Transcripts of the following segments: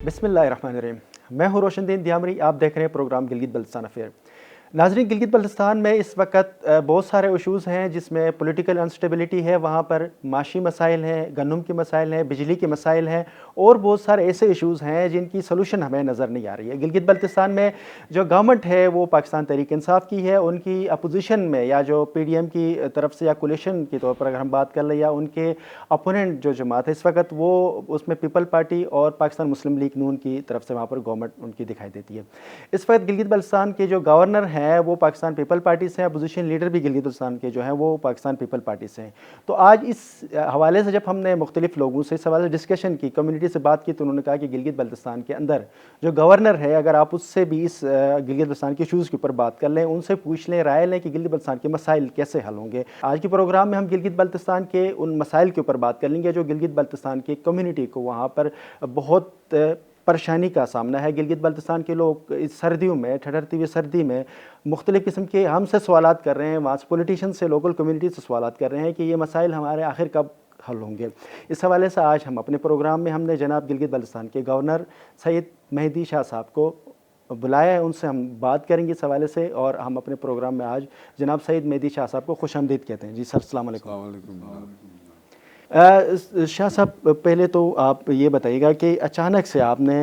بسم اللہ الرحمن الرحیم۔ میں ہوں روشن دین دیامری، آپ دیکھ رہے ہیں پروگرام گلگت بلتستان افیئر۔ ناظرین، گلگت بلتستان میں اس وقت بہت سارے ایشوز ہیں جس میں پولیٹیکل انسٹیبلٹی ہے، وہاں پر معاشی مسائل ہیں، گندم کے مسائل ہیں، بجلی کے مسائل ہیں، اور بہت سارے ایسے ایشوز ہیں جن کی سلوشن ہمیں نظر نہیں آ رہی ہے۔ گلگت بلتستان میں جو گورنمنٹ ہے وہ پاکستان تحریک انصاف کی ہے، ان کی اپوزیشن میں یا جو پی ڈی ایم کی طرف سے یا کولیشن کے طور پر اگر ہم بات کر لیں، یا ان کے اپوننٹ جو جماعت ہے اس وقت، وہ اس میں پیپل پارٹی اور پاکستان مسلم لیگ نون کی طرف سے وہاں پر گورنمنٹ ان کی دکھائی دیتی ہے۔ اس وقت گلگت بلتستان کے جو گورنر ہیں وہ پاکستان پیپل پارٹی سے ہیں، اپوزیشن لیڈر بھی گلگت بلتستان کے جو ہیں وہ پاکستان پیپل پارٹی سے ہیں۔ تو آج اس حوالے سے جب ہم نے مختلف لوگوں سے اس حوالے سے ڈسکشن کی، کمیونٹی سے بات کی، تو انہوں نے کہا کہ گلگت بلتستان کے اندر جو گورنر ہے، اگر آپ اس سے بھی اس گلگت بلتستان کے ایشوز کے اوپر بات کر لیں، ان سے پوچھ لیں، رائے لیں کہ گلگت بلتستان کے مسائل کیسے حل ہوں گے۔ آج کے پروگرام میں ہم گلگت بلتستان کے ان مسائل کے اوپر بات کر لیں گے جو گلگت بلتستان کی کمیونٹی کو وہاں پر بہت پریشانی کا سامنا ہے۔ گلگت بلتستان کے لوگ اس سردیوں میں، ٹھٹرتی ہوئی سردی میں مختلف قسم کے ہم سے سوالات کر رہے ہیں، وہاں سے پولیٹیشین سے، لوکل کمیونٹی سے سوالات کر رہے ہیں کہ یہ مسائل ہمارے آخر کب حل ہوں گے۔ اس حوالے سے آج ہم اپنے پروگرام میں ہم نے جناب گلگت بلتستان کے گورنر سید مہدی شاہ صاحب کو بلایا ہے، ان سے ہم بات کریں گے اس حوالے سے، اور ہم اپنے پروگرام میں آج جناب سید مہدی شاہ صاحب کو خوش آمدید کہتے ہیں۔ جی سر، السلام علیکم۔ السلام علیکم۔ شاہ صاحب، پہلے تو آپ یہ بتائیے گا کہ اچانک سے آپ نے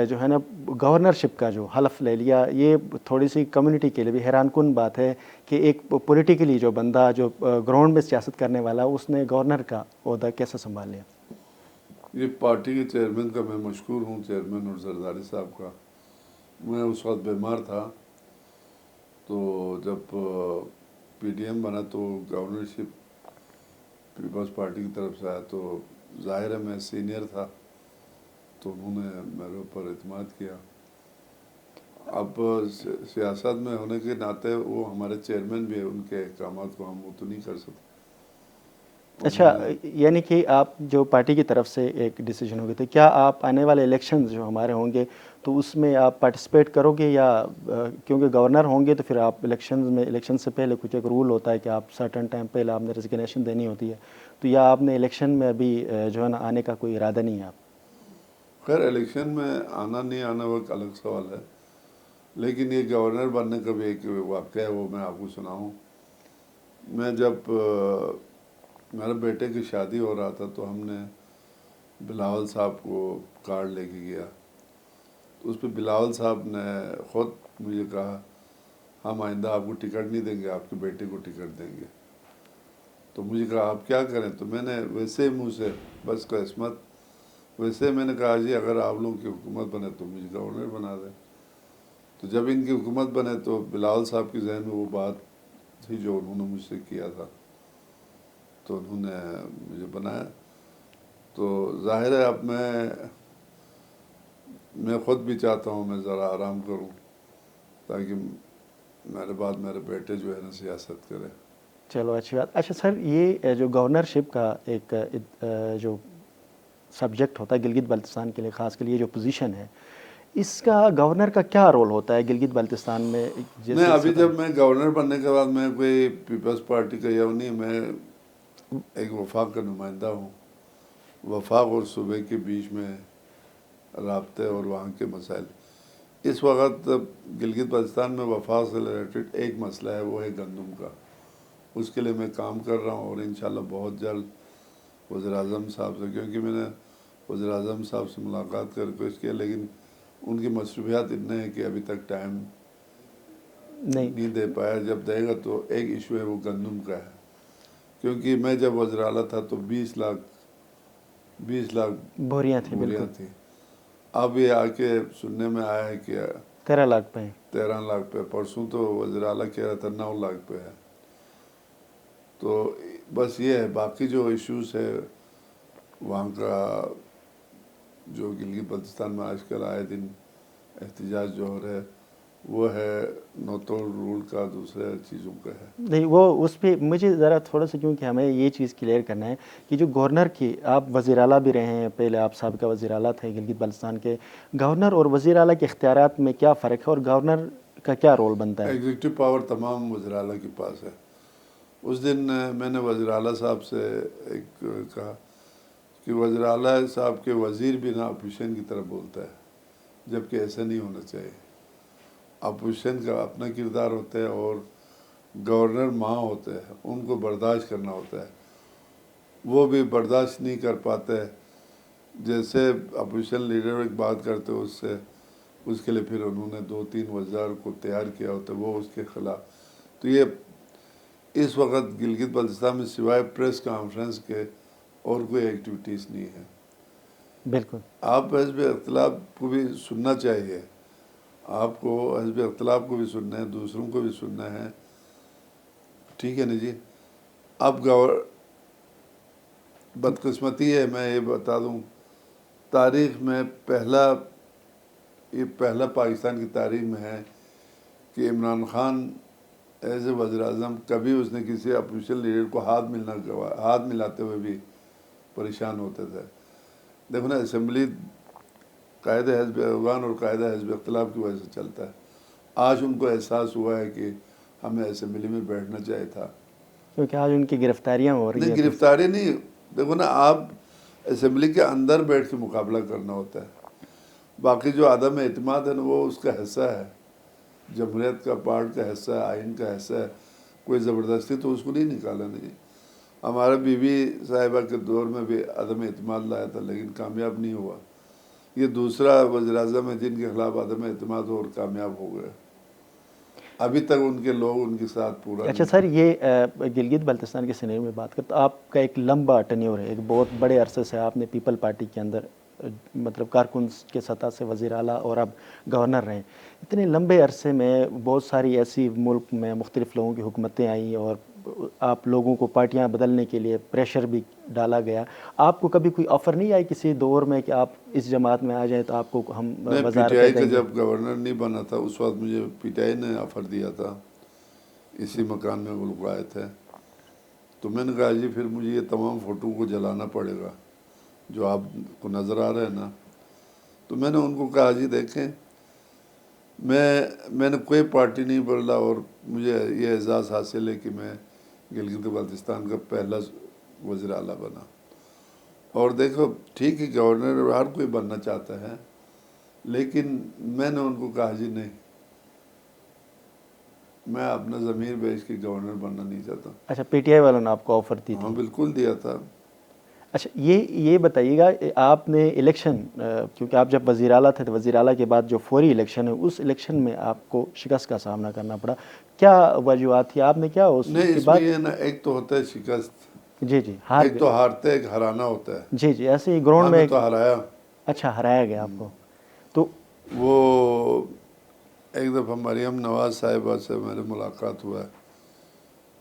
جو ہے نا گورنرشپ کا جو حلف لے لیا، یہ تھوڑی سی کمیونٹی کے لیے بھی حیران کن بات ہے کہ ایک پولیٹیکلی جو بندہ جو گراؤنڈ میں سیاست کرنے والا، اس نے گورنر کا عہدہ کیسے سنبھال لیا؟ یہ پارٹی کے چیئرمین کا میں مشکور ہوں، چیئرمین اور زرداری صاحب کا۔ میں اس وقت بیمار تھا، تو جب پی ڈی ایم بنا تو گورنرشپ پیپلز پارٹی کی طرف سے آیا، تو ظاہر ہے میں سینئر تھا تو انہوں نے میرے اوپر اعتماد کیا۔ اب سیاست میں ہونے کے ناطے وہ ہمارے چیئرمین بھی ہیں، ان کے احکامات کو ہم وہ تو نہیں کر سکتے۔ اچھا، یعنی کہ آپ جو پارٹی کی طرف سے ایک ڈیسیجن ہو گئے تھے، کیا آپ آنے والے الیکشنز جو ہمارے ہوں گے تو اس میں آپ پارٹیسپیٹ کرو گے، یا کیونکہ گورنر ہوں گے تو پھر آپ الیکشن سے پہلے کچھ ایک رول ہوتا ہے کہ آپ سرٹن ٹائم پہلے آپ نے ریزگنیشن دینی ہوتی ہے، تو یا آپ نے الیکشن میں ابھی جو ہے نا آنے کا کوئی ارادہ نہیں ہے آپ؟ خیر، الیکشن میں آنا نہیں آنا وہ ایک الگ سوال ہے، لیکن یہ گورنر بننے کا بھی ایک واقعہ ہے، وہ میں آپ کو سناؤں۔ میں جب میرے بیٹے کی شادی ہو رہا تھا تو ہم نے بلاول صاحب کو کارڈ لے کے گیا، تو اس پہ بلاول صاحب نے خود مجھے کہا ہم آئندہ آپ کو ٹکٹ نہیں دیں گے، آپ کے بیٹے کو ٹکٹ دیں گے۔ تو مجھے کہا آپ کیا کریں، تو میں نے ویسے منہ سے بس کا عصمت، ویسے میں نے کہا جی اگر آپ لوگوں کی حکومت بنے تو مجھے گورنر بنا دیں۔ تو جب ان کی حکومت بنے تو بلاول صاحب کے ذہن میں وہ بات تھی جو انہوں نے مجھ سے کیا تھا، تو انہوں نے مجھے بنایا۔ تو ظاہر ہے اب میں خود بھی چاہتا ہوں میں ذرا آرام کروں تاکہ میرے بعد میرے بیٹے جو ہے نا سیاست کرے۔ چلو اچھی بات۔ اچھا سر، یہ جو گورنرشپ کا ایک جو سبجیکٹ ہوتا ہے گلگت بلتستان کے لیے، خاص کے لیے جو پوزیشن ہے، اس کا گورنر کا کیا رول ہوتا ہے گلگت بلتستان میں؟ میں ابھی جب میں گورنر بننے کے بعد میں کوئی پیپلز پارٹی کا یا نہیں، میں ایک وفاق کا نمائندہ ہوں۔ وفاق اور صوبے کے بیچ میں رابطے اور وہاں کے مسائل، اس وقت گلگت بلتستان میں وفاق سے ریلیٹڈ ایک مسئلہ ہے، وہ ہے گندم کا۔ اس کے لیے میں کام کر رہا ہوں، اور انشاءاللہ بہت جلد وزیر اعظم صاحب سے، کیونکہ میں نے وزیر اعظم صاحب سے ملاقات کر کوشش کیا، لیکن ان کی مصروفیات اتنے ہیں کہ ابھی تک ٹائم نہیں دے پایا۔ جب دے گا تو ایک ایشو ہے وہ گندم کا ہے، کیونکہ میں جب وزیر اعلیٰ تھا تو 20 لاکھ بوریاں تھیں، بوریاں بالکل تھیں۔ اب یہ آ کے سننے میں آیا ہے کہ 13 لاکھ پہ 13 لاکھ پہ، پرسوں تو وزیر اعلیٰ کہہ رہا تھا 9 لاکھ پہ ہے۔ تو بس یہ ہے، باقی جو ایشوز ہے وہاں کا، جو گلگت بلتستان میں آج کل آئے دن احتجاج جو ہو رہا ہے، وہ ہے نوتول رول کا، دوسرے چیزوں کا ہے۔ نہیں، وہ اس پہ مجھے ذرا تھوڑا سا، کیونکہ ہمیں یہ چیز کلیئر کرنا ہے کہ جو گورنر کی، آپ وزیر اعلیٰ بھی رہے ہیں، پہلے آپ سابقہ وزیر اعلیٰ تھے گلگت بلتستان کے، گورنر اور وزیر اعلیٰ کے اختیارات میں کیا فرق ہے، اور گورنر کا کیا رول بنتا ہے؟ ایگزیکٹو پاور تمام وزیر اعلیٰ کے پاس ہے۔ اس دن میں نے وزیر اعلیٰ صاحب سے ایک کہا کہ وزیر اعلیٰ صاحب کے وزیر بھی نا اپوزیشن کی طرف بولتا ہے، جبکہ ایسا نہیں ہونا چاہیے. اپوزیشن کا اپنا کردار ہوتا ہے اور گورنر ماں ہوتے ہیں, ان کو برداشت کرنا ہوتا ہے. وہ بھی برداشت نہیں کر پاتے, جیسے اپوزیشن لیڈر ایک بات کرتے اس کے لیے پھر انہوں نے 2-3 وزراء کو تیار کیا ہوتا ہے وہ اس کے خلاف. تو یہ اس وقت گلگت بلتستان میں سوائے پریس کانفرنس کے اور کوئی ایکٹیویٹیز نہیں ہے. بالکل. آپ حزب اختلاف کو بھی سننا چاہیے, آپ کو حزب اختلاف کو بھی سننا ہے, دوسروں کو بھی سننا ہے, ٹھیک ہے نا جی. اب بدقسمتی ہے, میں یہ بتا دوں, تاریخ میں پہلا پاکستان کی تاریخ میں ہے کہ عمران خان ایز اے وزیر اعظم کبھی اس نے کسی اپوزیشن لیڈر کو ہاتھ ملاتے ہوئے بھی پریشان ہوتے تھے. دیکھو نا, اسمبلی قائد حزب افغان اور قائد حزب اختلاف کی وجہ سے چلتا ہے. آج ان کو احساس ہوا ہے کہ ہمیں اسمبلی میں بیٹھنا چاہیے تھا, کیونکہ آج ان کی گرفتاریاں ہو رہی ہیں. نہیں گرفتاری نہیں, دیکھو نا, آپ اسمبلی کے اندر بیٹھ کے مقابلہ کرنا ہوتا ہے. باقی جو عدم اعتماد ہے نا وہ اس کا حصہ ہے, جمہوریت کا پارٹ کا حصہ ہے, آئین کا حصہ ہے. کوئی زبردستی تو اس کو نہیں نکالا نہیں. ہمارے بی بی صاحبہ کے دور میں بھی عدم اعتماد لایا تھا لیکن کامیاب نہیں ہوا. یہ دوسرا وزیر اعظم ہے جن کے خلاف عدم اعتماد ہو اور کامیاب ہو گئے. ابھی تک ان کے لوگ ان کے ساتھ پورا اچھا سر, یہ گلگت بلتستان کے سینیریو میں بات کرتا, آپ کا ایک لمبا ٹینیور ہے, ایک بہت بڑے عرصے سے آپ نے پیپل پارٹی کے اندر مطلب کارکن کے سطح سے وزیر اعلیٰ اور اب گورنر رہے. اتنے لمبے عرصے میں بہت ساری ایسی ملک میں مختلف لوگوں کی حکومتیں آئیں اور آپ لوگوں کو پارٹیاں بدلنے کے لیے پریشر بھی ڈالا گیا. آپ کو کبھی کوئی آفر نہیں آئی کسی دور میں کہ آپ اس جماعت میں آ جائیں تو آپ کو ہم میں پی ٹی آئی کا جب گورنر نہیں بنا تھا اس وقت مجھے پی ٹی آئی نے آفر دیا تھا, اسی مکان میں وہ لوگ آئے تھے. تو میں نے کہا جی پھر مجھے یہ تمام فوٹو کو جلانا پڑے گا جو آپ کو نظر آ رہا ہے نا. تو میں نے ان کو کہا جی دیکھیں, میں نے کوئی پارٹی نہیں بدلا اور مجھے یہ اعزاز حاصل ہے کہ میں گلگت بلتستان کا پہلا وزیر اعلیٰ بنا. اور دیکھو ٹھیک ہے گورنر ہر کوئی بننا چاہتا ہے, لیکن میں نے ان کو کہا جی نہیں, میں اپنا ضمیر بیچ کے گورنر بننا نہیں چاہتا. اچھا, پی ٹی آئی والوں نے آپ کو آفر دی تھی؟ ہاں بالکل دیا تھا. اچھا, یہ بتائیے گا, آپ نے الیکشن, کیونکہ آپ جب وزیر اعلیٰ تھے تو وزیر اعلیٰ کے بعد جو فوری الیکشن ہے اس الیکشن میں آپ کو شکست کا سامنا کرنا پڑا, کیا وجوہات تھی, آپ نے کیا اس نہیں, کے اس بعد؟ میں یہ نا, ایک تو ہوتا ہے شکست, جی جی, ہار ایک تو ہارتے ایک ہرانا ہوتا ہے. جی جی, ایسے ہی گراؤنڈ میں ہمیں تو ہرایا. اچھا, ہرایا گیا آپ کو. تو وہ ایک دفعہ مریم نواز صاحبہ سے میری ملاقات ہوا ہے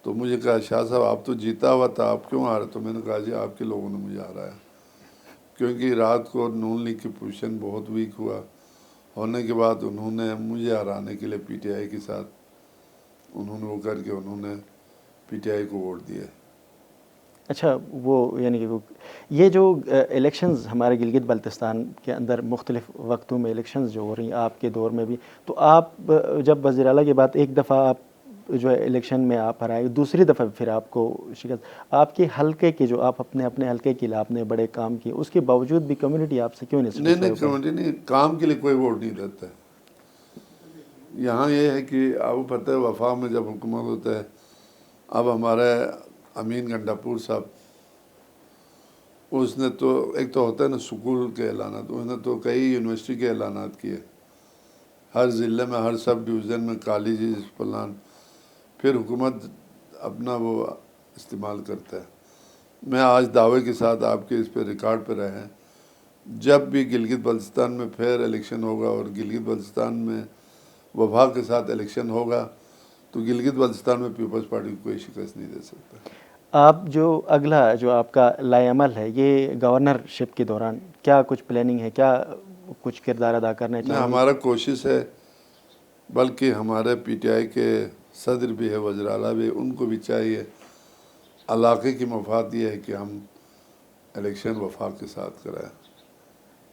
تو مجھے کہا شاہ صاحب آپ تو جیتا ہوا تھا, آپ کیوں ہارے؟ تو میں نے کہا جی آپ کے لوگوں نے مجھے ہرایا, کیونکہ رات کو نون لیگ کی پوزیشن بہت ویک ہونے کے بعد انہوں نے مجھے ہرانے کے لیے پی ٹی آئی کے ساتھ انہوں نے وہ کر کے انہوں نے پی ٹی آئی کو ووٹ دیے. اچھا, وہ یعنی کہ یہ جو الیکشنز ہمارے گلگت بلتستان کے اندر مختلف وقتوں میں الیکشنز جو ہو رہی ہیں, آپ کے دور میں بھی, تو آپ جب وزیر اعلیٰ کے بعد ایک دفعہ آپ جو ہے الیکشن میں آپ ہرائے, دوسری دفعہ پھر آپ کو شکست, آپ کے حلقے کے جو آپ اپنے حلقے کے لیے آپ نے بڑے کام کیے, اس کے باوجود بھی کمیونٹی آپ سے کیوں نہیں نہیں سیٹسفائی ہو پائی؟ کمیونٹی نہیں, کام کے لیے کوئی ووٹ نہیں دیتا ہے. یہاں یہ ہے کہ آپ کو پتہ ہے وفاق میں جب حکومت ہوتا ہے, اب ہمارے امین گنڈا پور صاحب, اس نے تو ایک تو ہوتا ہے نا سکول کے اعلانات, اس نے تو کئی یونیورسٹی کے اعلانات کیے, ہر ضلع میں ہر سب ڈویژن میں کالجز پلان, پھر حکومت اپنا وہ استعمال کرتا ہے. میں آج دعوے کے ساتھ آپ کے اس پہ ریکارڈ پہ رہے ہیں, جب بھی گلگت بلتستان میں پھر الیکشن ہوگا اور گلگت بلتستان میں وفاق کے ساتھ الیکشن ہوگا تو گلگت بلتستان میں پیپلز پارٹی کو کوئی شکست نہیں دے سکتا. آپ جو اگلا جو آپ کا لائے عمل ہے, یہ گورنر شپ کے دوران کیا کچھ پلاننگ ہے, کیا کچھ کردار ادا کرنے نہیں, چاہیں گے؟ ہمارا کوشش ہے, بلکہ ہمارے پی ٹی آئی کے صدر بھی ہے, وزیر اعلیٰ بھی, ان کو بھی چاہیے, علاقے کی مفاد یہ ہے کہ ہم الیکشن وفاق کے ساتھ کرائیں.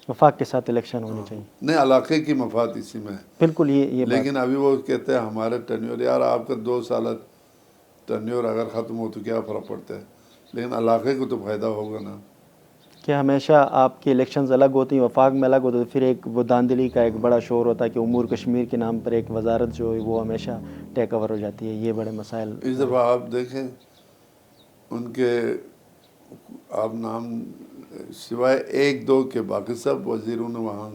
وفاق کے ساتھ الیکشن ہونی چاہیے. نہیں, علاقے کی مفاد اسی میں ہے. بالکل, یہ بات. لیکن ابھی وہ کہتے ہیں ہمارے ٹینیور, یار آپ کا 2 سال ٹینیور اگر ختم ہو تو کیا فرق پڑتا ہے, لیکن علاقے کو تو فائدہ ہوگا نا. کہ ہمیشہ آپ کی الیکشنز الگ ہوتی ہیں، وفاق میں الگ ہوتے ہیں، پھر ایک وہ داندلی کا ایک بڑا شور ہوتا ہے کہ امور کشمیر کے نام پر ایک وزارت جو ہے وہ ہمیشہ ٹیک اوور ہو جاتی ہے. یہ بڑے مسائل. اس دفعہ آپ دیکھیں ان کے آپ نام سوائے ایک دو کے باقی سب وزیروں نے وہاں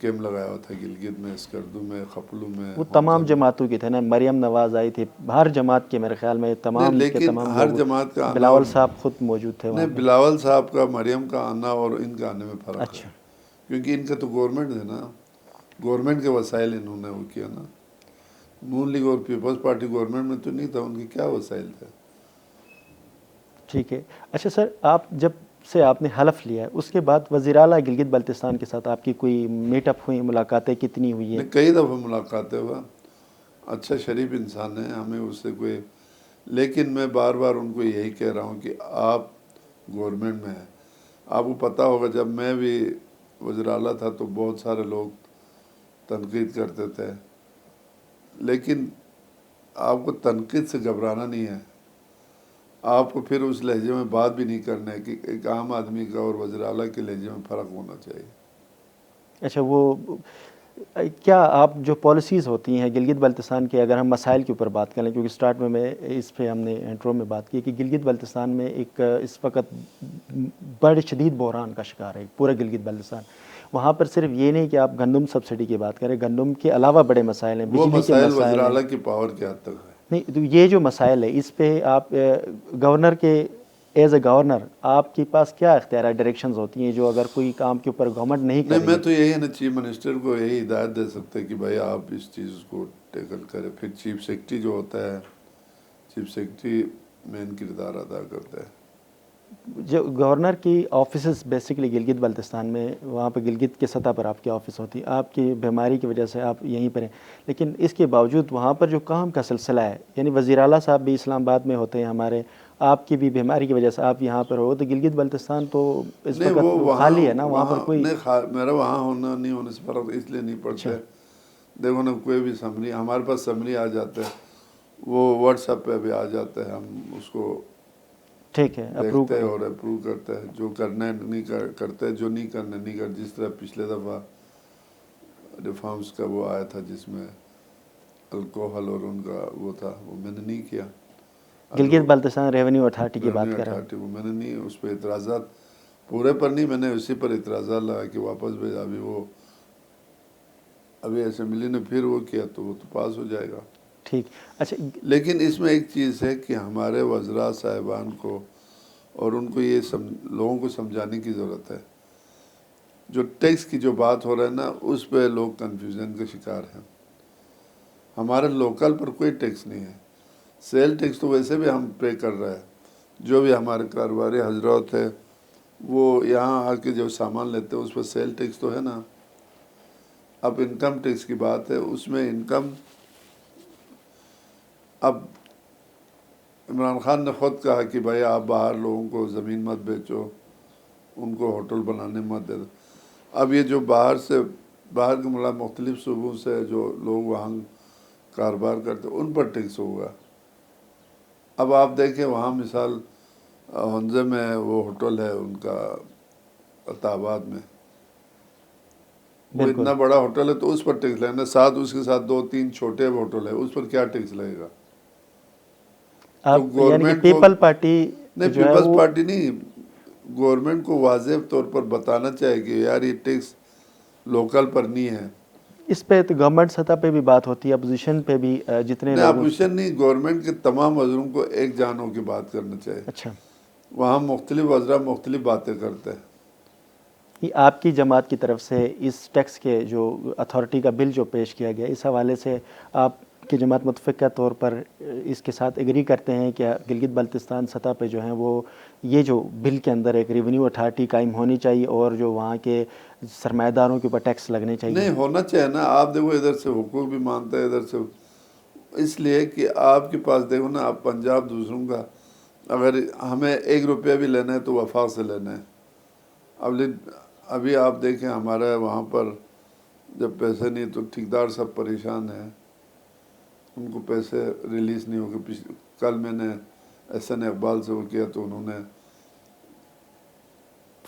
کیمپ لگایا ہوا تھا، گلگت میں، اسکردو میں، خپلو میں، وہ حوضہ تمام میں. جماعتوں کی تھے نا، مریم نواز آئی تھی، ہر جماعت کے میرے خیال میں تمام کے لیکن تمام ہر لوگ. جماعت کا آنا بلاول صاحب خود موجود تھے وہاں نہیں، پہ. بلاول صاحب کا، مریم کا آنا اور ان کا آنے میں فرق ہے، اچھا. کیونکہ ان کا تو گورنمنٹ ہے نا، گورنمنٹ کے وسائل انہوں نے وہ کیا نا. نون لیگ اور پیپلز پارٹی گورنمنٹ میں تو نہیں تھا، ان کے کیا وسائل تھے. ٹھیک ہے. اچھا سر، آپ جب سے آپ نے حلف لیا ہے اس کے بعد وزیر اعلیٰ گلگت بلتستان کے ساتھ آپ کی کوئی میٹ اپ ہوئی، ملاقاتیں کتنی ہوئی ہیں؟ کئی دفعہ ملاقاتیں ہوا، اچھا شریف انسان ہے، ہمیں اس سے کوئی، لیکن میں بار بار ان کو یہی کہہ رہا ہوں کہ آپ گورنمنٹ میں ہیں. آپ کو پتہ ہوگا جب میں بھی وزیر اعلیٰ تھا تو بہت سارے لوگ تنقید کرتے تھے، لیکن آپ کو تنقید سے گھبرانا نہیں ہے. آپ کو پھر اس لہجے میں بات بھی نہیں کرنا ہے کہ ایک عام آدمی کا اور وزیر اعلیٰ کے لہجے میں فرق ہونا چاہیے. اچھا، وہ کیا آپ جو پالیسیز ہوتی ہیں گلگت بلتستان کے، اگر ہم مسائل کے اوپر بات کریں، کیونکہ سٹارٹ میں اس پہ ہم نے انٹرو میں بات کی کہ گلگت بلتستان میں ایک اس وقت بڑے شدید بحران کا شکار ہے پورا گلگت بلتستان. وہاں پر صرف یہ نہیں کہ آپ گندم سبسڈی کی بات کریں، گندم کے علاوہ بڑے مسائل ہیں، وہ بجلی کے مسائل وزیر مسائل ہیں. اعلیٰ کی پاور کے حد تک ہے. نہیں، تو یہ جو مسائل ہے اس پہ آپ گورنر کے ایز اے گورنر آپ کے پاس کیا اختیارات، ڈائریکشنز ہوتی ہیں جو اگر کوئی کام کے اوپر گورنمنٹ نہیں کر نہیں، رہی میں ہے؟ تو یہی نا چیف منسٹر کو یہی ہدایت دے سکتے کہ بھائی آپ اس چیز کو ٹیکل کریں. پھر چیف سیکرٹری جو ہوتا ہے، چیف سیکرٹری مین کردار ادا کرتا ہے. جو گورنر کی آفیسز بیسکلی گلگت بلتستان میں، وہاں پہ گلگت کے سطح پر آپ کی آفس ہوتی ہے، آپ کی بیماری کی وجہ سے آپ یہیں پر ہیں، لیکن اس کے باوجود وہاں پر جو کام کا سلسلہ ہے، یعنی وزیر اعلیٰ صاحب بھی اسلام آباد میں ہوتے ہیں ہمارے، آپ کی بھی بیماری کی وجہ سے آپ یہاں پر ہو، تو گلگت بلتستان تو اس نہیں، وقت وہ وہاں خالی ہے نا، وہاں پر کوئی. نہیں، میرا وہاں ہونا نہیں ہونے سے فرق اس لیے نہیں پڑتا ہے. دیکھو نا، کوئی بھی سمری ہمارے پاس سمری آ جاتا ہے، وہ واٹس ایپ پہ بھی آ جاتا ہے، ہم اس کو ٹھیک ہے، اپروو دیکھتے کر ہیں لیں. اور اپروو کرتے ہیں. جو کرنا ہے نہیں کرتے، جو نہیں کرنا نہیں کرتے. جس طرح پچھلے دفعہ ریفارمز کا وہ آیا تھا جس میں الکوحل اور ان کا وہ تھا، وہ میں نے نہیں کیا. گلگت بلتستان ریونیو اتھارٹی کی بات ریونیو کر رہا ہوں. اتھارٹی وہ میں نے نہیں، اس پہ اعتراضات پورے پر نہیں، میں نے اسی پر اعتراضات لگا کہ واپس بھیجا. ابھی وہ ابھی اسمبلی نے پھر وہ کیا تو وہ تو پاس ہو جائے گا. ٹھیک. اچھا، لیکن اس میں ایک چیز ہے کہ ہمارے وزراء صاحبان کو اور ان کو یہ لوگوں کو سمجھانے کی ضرورت ہے. جو ٹیکس کی جو بات ہو رہا ہے نا، اس پہ لوگ کنفیوژن کا شکار ہیں. ہمارے لوکل پر کوئی ٹیکس نہیں ہے. سیل ٹیکس تو ویسے بھی ہم پے کر رہے ہیں. جو بھی ہمارے کاروباری حضرات ہیں وہ یہاں آ کے جو سامان لیتے ہیں اس پہ سیل ٹیکس تو ہے نا. اب انکم ٹیکس کی بات ہے، اس میں انکم، اب عمران خان نے خود کہا کہ بھائی آپ باہر لوگوں کو زمین مت بیچو، ان کو ہوٹل بنانے مت دے دو. اب یہ جو باہر کے مختلف صوبوں سے جو لوگ وہاں کاروبار کرتے ان پر ٹیکس ہوگا. اب آپ دیکھیں وہاں مثال ہنزے میں وہ ہوٹل ہے ان کا عطاباد میں، وہ بالکل. اتنا بڑا ہوٹل ہے تو اس پر ٹیکس لینا، ساتھ اس کے ساتھ 2-3 چھوٹے ہوٹل ہیں، اس پر کیا ٹیکس لگے گا؟ تو آپ یعنی کہ گورنمنٹ کو پیپل پارٹی نہیں، جو ہے پیپلز وہ پارٹی نہیں، گورنمنٹ کو واضح طور پر بتانا چاہیے کہ یار یہ ٹیکس لوکل پر نہیں ہے. اس پہ تو گورنمنٹ سطح پہ بھی بات ہوتی ہے، اپوزیشن پہ بھی جتنے نہیں، لوگوں. اپوزیشن نہیں، گورنمنٹ کے تمام وزروں کو ایک جان ہو کے بات کرنا چاہیے. اچھا، وہاں مختلف وزراء مختلف باتیں کرتے ہیں. یہ آپ کی جماعت کی طرف سے اس ٹیکس کے جو اتھارٹی کا بل جو پیش کیا گیا، اس حوالے سے آپ کی جماعت متفقہ طور پر اس کے ساتھ ایگری کرتے ہیں کہ گلگت بلتستان سطح پہ جو ہیں وہ یہ جو بل کے اندر ایک ریونیو اتھارٹی قائم ہونی چاہیے اور جو وہاں کے سرمایہ داروں کے اوپر ٹیکس لگنے چاہیے؟ نہیں، ہونا چاہیے نا. آپ دیکھو ادھر سے حقوق بھی مانتا ہے، ادھر سے اس لیے کہ آپ کے پاس دیکھو نا، آپ پنجاب دوسروں کا، اگر ہمیں 1 روپیہ بھی لینا ہے تو وفاق سے لینا ہے. ابھی آپ دیکھیں ہمارے وہاں پر جب پیسے نہیں تو ٹھیکدار سب پریشان ہیں، ان کو پیسے ریلیز نہیں ہو گئے. کل میں نے SN اقبال سے وہ کیا تو انہوں نے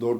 2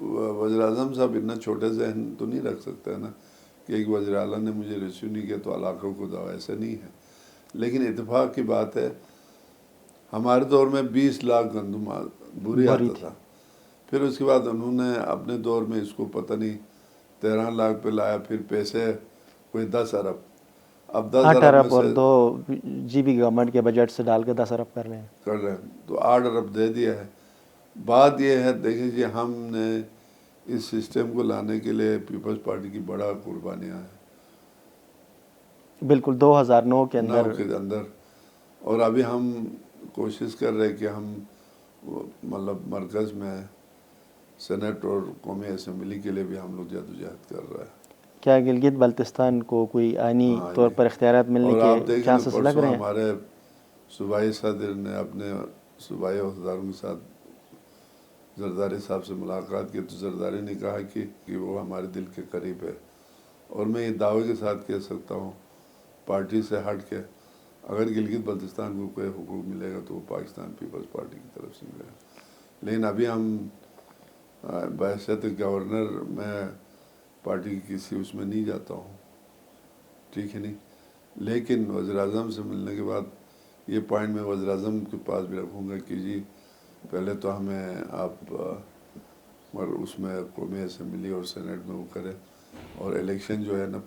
وزیر اعظم صاحب اتنا چھوٹے ذہن تو نہیں رکھ سکتے ہیں نا کہ ایک وزیر اعلیٰ نے مجھے ریسیو نہیں کیا تو علاقوں کو دعویٰ، ایسا نہیں ہے. لیکن اتفاق کی بات ہے ہمارے دور میں 20 لاکھ گندم بوری آتا تھا. پھر اس کے بعد انہوں نے اپنے دور میں اس کو پتہ نہیں 13 لاکھ پہ لایا. پھر پیسے کوئی 10 ارب، اب 10 8 ارب ارب میں اور سے 2 جی بی گورنمنٹ کے بجٹ سے ڈال کے 10 ارب کر رہے ہیں. کر رہے ہیں تو 8 ارب دے دیا ہے. بات یہ ہے دیکھیں جی ہم نے اس سسٹم کو لانے کے لیے پیپلز پارٹی کی بڑا قربانیاں ہیں بالکل 2009 کے 9 اندر. کے اندر. اور ابھی ہم کوشش کر رہے کہ ہم مطلب مرکز میں سینٹ اور قومی اسمبلی کے لیے بھی ہم لوگ جدوجہد کر رہے ہیں. کیا گلگت بلتستان کو کوئی آئینی ہاں طور جی. پر اختیارات ملنے اور آپ کے دیکھیں چانسز لگ پرسوں رہے ہیں؟ ہمارے صوبائی صدر نے اپنے صوبائی عہدیداروں کے ساتھ زرداری صاحب سے ملاقات کی تو زرداری نے کہا کہ وہ ہمارے دل کے قریب ہے. اور میں یہ دعوے کے ساتھ کہہ سکتا ہوں پارٹی سے ہٹ کے اگر گلگت بلتستان کو کوئی حقوق ملے گا تو وہ پاکستان پیپلز پارٹی کی طرف سے ملے گا. لیکن ابھی ہم بحیثیت گورنر میں پارٹی کی کسی اس میں نہیں جاتا ہوں، ٹھیک ہے نہیں. لیکن وزیر اعظم سے ملنے کے بعد یہ پوائنٹ میں وزیر اعظم کے پاس بھی رکھوں گا کہ جی پہلے تو ہمیں آپ اس میں قومی اسمبلی اور سینٹ میں وہ کریں اور الیکشن جو ہے نا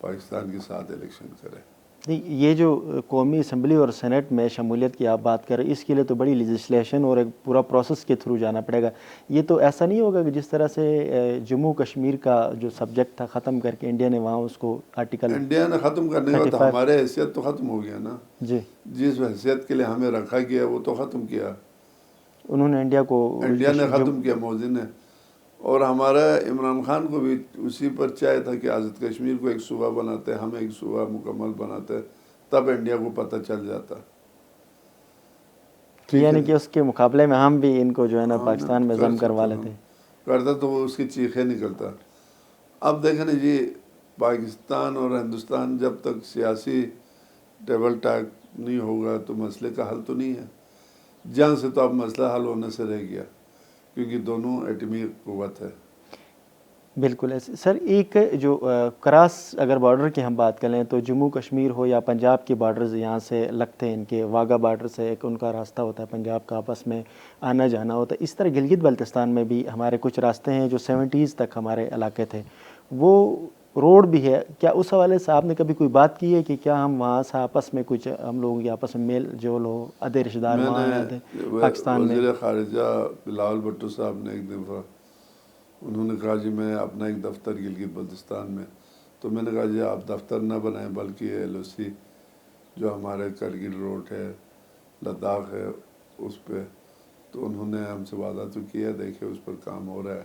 پاکستان کے ساتھ الیکشن کریں. یہ جو قومی اسمبلی اور سینٹ میں شمولیت کی آپ بات کر رہے ہیں اس کے لیے تو بڑی لیجسلیشن اور ایک پورا پروسیس کے تھرو جانا پڑے گا. یہ تو ایسا نہیں ہوگا کہ جس طرح سے جموں کشمیر کا جو سبجیکٹ تھا ختم کر کے انڈیا نے وہاں اس کو آرٹیکل انڈیا نے ختم کرنے کے بعد ہمارے حیثیت تو ختم ہو گیا نا. جی جس حیثیت کے لیے ہمیں رکھا گیا وہ تو ختم کیا انہوں نے انڈیا نے ختم کیا مودی نے. اور ہمارا عمران خان کو بھی اسی پر چاہے تھا کہ آزاد کشمیر کو ایک صوبہ بناتے، ہم ایک صوبہ مکمل بناتے، تب انڈیا کو پتہ چل جاتا. یعنی کہ اس کے مقابلے میں ہم بھی ان کو جو ہے نا پاکستان میں ضم کروا لیتے کرتا تو وہ اس کی چیخیں نکلتا. اب دیکھیں نا جی پاکستان اور ہندوستان جب تک سیاسی ٹیبل ٹاک نہیں ہوگا تو مسئلے کا حل تو نہیں ہے. جنگ سے تو اب مسئلہ حل ہونے سے رہ گیا کیونکہ دونوں ایٹمی قوت ہے. بالکل ایسے. سر ایک جو کراس اگر بارڈر کی ہم بات کریں تو جموں کشمیر ہو یا پنجاب کے بارڈرز یہاں سے لگتے ہیں، ان کے واگا بارڈر سے ایک ان کا راستہ ہوتا ہے پنجاب کا، آپس میں آنا جانا ہوتا ہے. اس طرح گلگت بلتستان میں بھی ہمارے کچھ راستے ہیں جو 70s تک ہمارے علاقے تھے، وہ روڈ بھی ہے. کیا اس حوالے سے آپ نے کبھی کوئی بات کی ہے کہ کیا ہم وہاں سے آپس میں کچھ ہم لوگوں کی آپس میں میل جول ہو، ادھے رشتہ دار وہاں ہیں ادھے پاکستان میں؟ وزیر خارجہ بلاول بھٹو صاحب نے ایک دفعہ انہوں نے کہا جی میں اپنا ایک دفتر گلگت بلتستان میں، تو میں نے کہا جی آپ دفتر نہ بنائیں بلکہ LOC جو ہمارے کرگل روڈ ہے، لداخ ہے، اس پہ. تو انہوں نے ہم سے وعدہ تو کیا، دیکھے اس پر کام ہو رہا ہے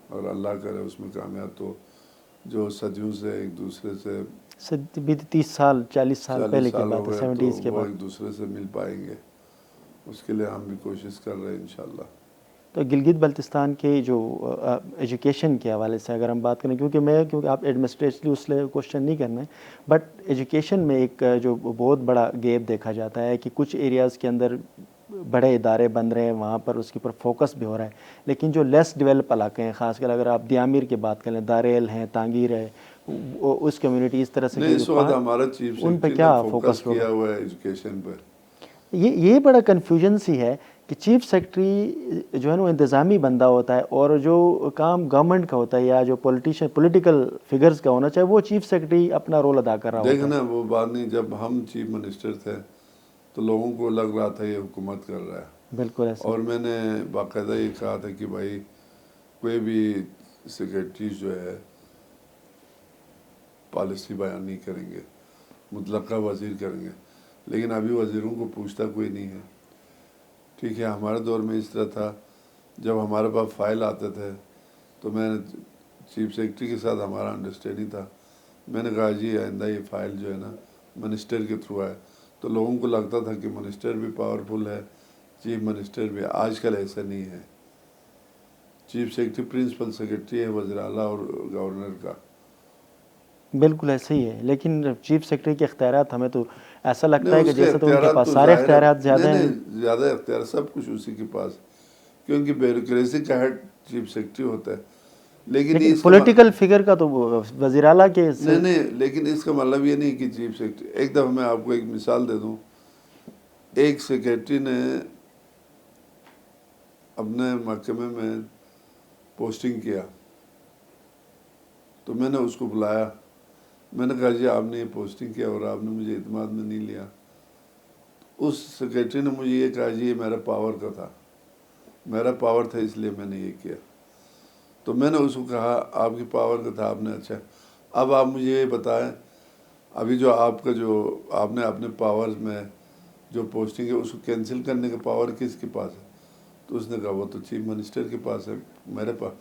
اور اللہ کرے اس میں کامیاب تو جو صدیوں سے ایک دوسرے سے 30 سال 40 سال پہلے کی بات ہے، 70s کے وہ بعد. ایک دوسرے سے مل پائیں گے. اس کے لیے ہم بھی کوشش کر رہے ہیں انشاءاللہ. تو گلگت بلتستان کے جو ایجوکیشن کے حوالے سے اگر ہم بات کریں، کیونکہ آپ ایڈمنسٹریٹلی اس لیے کوشچن نہیں کرنا ہے، بٹ ایجوکیشن میں ایک جو بہت بڑا گیپ دیکھا جاتا ہے کہ کچھ ایریاز کے اندر بڑے ادارے بن رہے ہیں، وہاں پر اس کے اوپر فوکس بھی ہو رہا ہے، لیکن جو لیس ڈیولپ علاقے ہیں، خاص کر اگر آپ دیامیر کی بات کریں، داریل ہیں، تانگیر ہے، اس کمیونٹی اس طرح سے نہیں، اس وقت ہمارا چیف ان پہ سیکرٹری کیا نے فوکس فوکس ہوگا؟ کیا ہوا ہے ایجوکیشن پہ. یہ بڑا کنفیوژن سی ہے کہ چیف سیکرٹری جو ہے نا وہ انتظامی بندہ ہوتا ہے اور جو کام گورنمنٹ کا ہوتا ہے یا جو پولیٹیکل فگرز کا ہونا چاہیے وہ چیف سیکرٹری اپنا رول ادا کر رہا ہوتا ہے. دیکھنا وہ بات نہیں، جب ہم چیف منسٹر تھے تو لوگوں کو لگ رہا تھا یہ حکومت کر رہا ہے. بالکل ایسا. اور میں نے باقاعدہ یہ کہا تھا کہ بھائی کوئی بھی سیکرٹری جو ہے پالیسی بیان نہیں کریں گے، مطلقہ وزیر کریں گے. لیکن ابھی وزیروں کو پوچھتا کوئی نہیں ہے. ٹھیک ہے، ہمارے دور میں اس طرح تھا، جب ہمارے پاس فائل آتے تھے تو میں نے چیف سیکرٹری کے ساتھ ہمارا انڈرسٹینڈنگ تھا، میں نے کہا جی آئندہ یہ فائل جو ہے نا منسٹر کے تھرو آئے. تو لوگوں کو لگتا تھا کہ منسٹر بھی پاورفل ہے، چیف منسٹر بھی. آج کل ایسا نہیں ہے. چیف سیکرٹری پرنسپل سیکرٹری ہے وزیر اعلیٰ اور گورنر کا. بالکل ایسے ہی ہے، لیکن چیف سیکرٹری کے اختیارات ہمیں تو ایسا لگتا ہے کہ اس کے جیسے تو ان کے اختیارات پاس تو سارے ظاہر ہے. اختیارات زیادہ ہیں. نہیں، زیادہ اختیار سب کچھ اسی کے پاس، کیونکہ بیوروکریسی کا ہیڈ چیف سیکرٹری ہوتا ہے. لیکن پولیٹیکل فگر کا تو وزیر اعلیٰ کے نہیں، لیکن اس کا مطلب یہ نہیں کہ چیف سیکرٹری. ایک دفعہ میں آپ کو ایک مثال دے دوں. ایک سیکرٹری نے اپنے محکمے میں پوسٹنگ کیا تو میں نے اس کو بلایا. میں نے کہا جی آپ نے یہ پوسٹنگ کیا اور آپ نے مجھے اعتماد میں نہیں لیا. اس سیکرٹری نے مجھے یہ کہا جی یہ میرا پاور کا تھا، میرا پاور تھا اس لیے میں نے یہ کیا. تو میں نے اس کو کہا آپ کی پاور کا تھا، آپ نے اچھا اب آپ مجھے یہ بتائیں ابھی جو آپ نے اپنے پاور میں جو پوسٹنگ ہے اس کو کینسل کرنے کا پاور کس کے پاس ہے؟ تو اس نے کہا وہ تو چیف منسٹر کے پاس ہے. میرے پاس.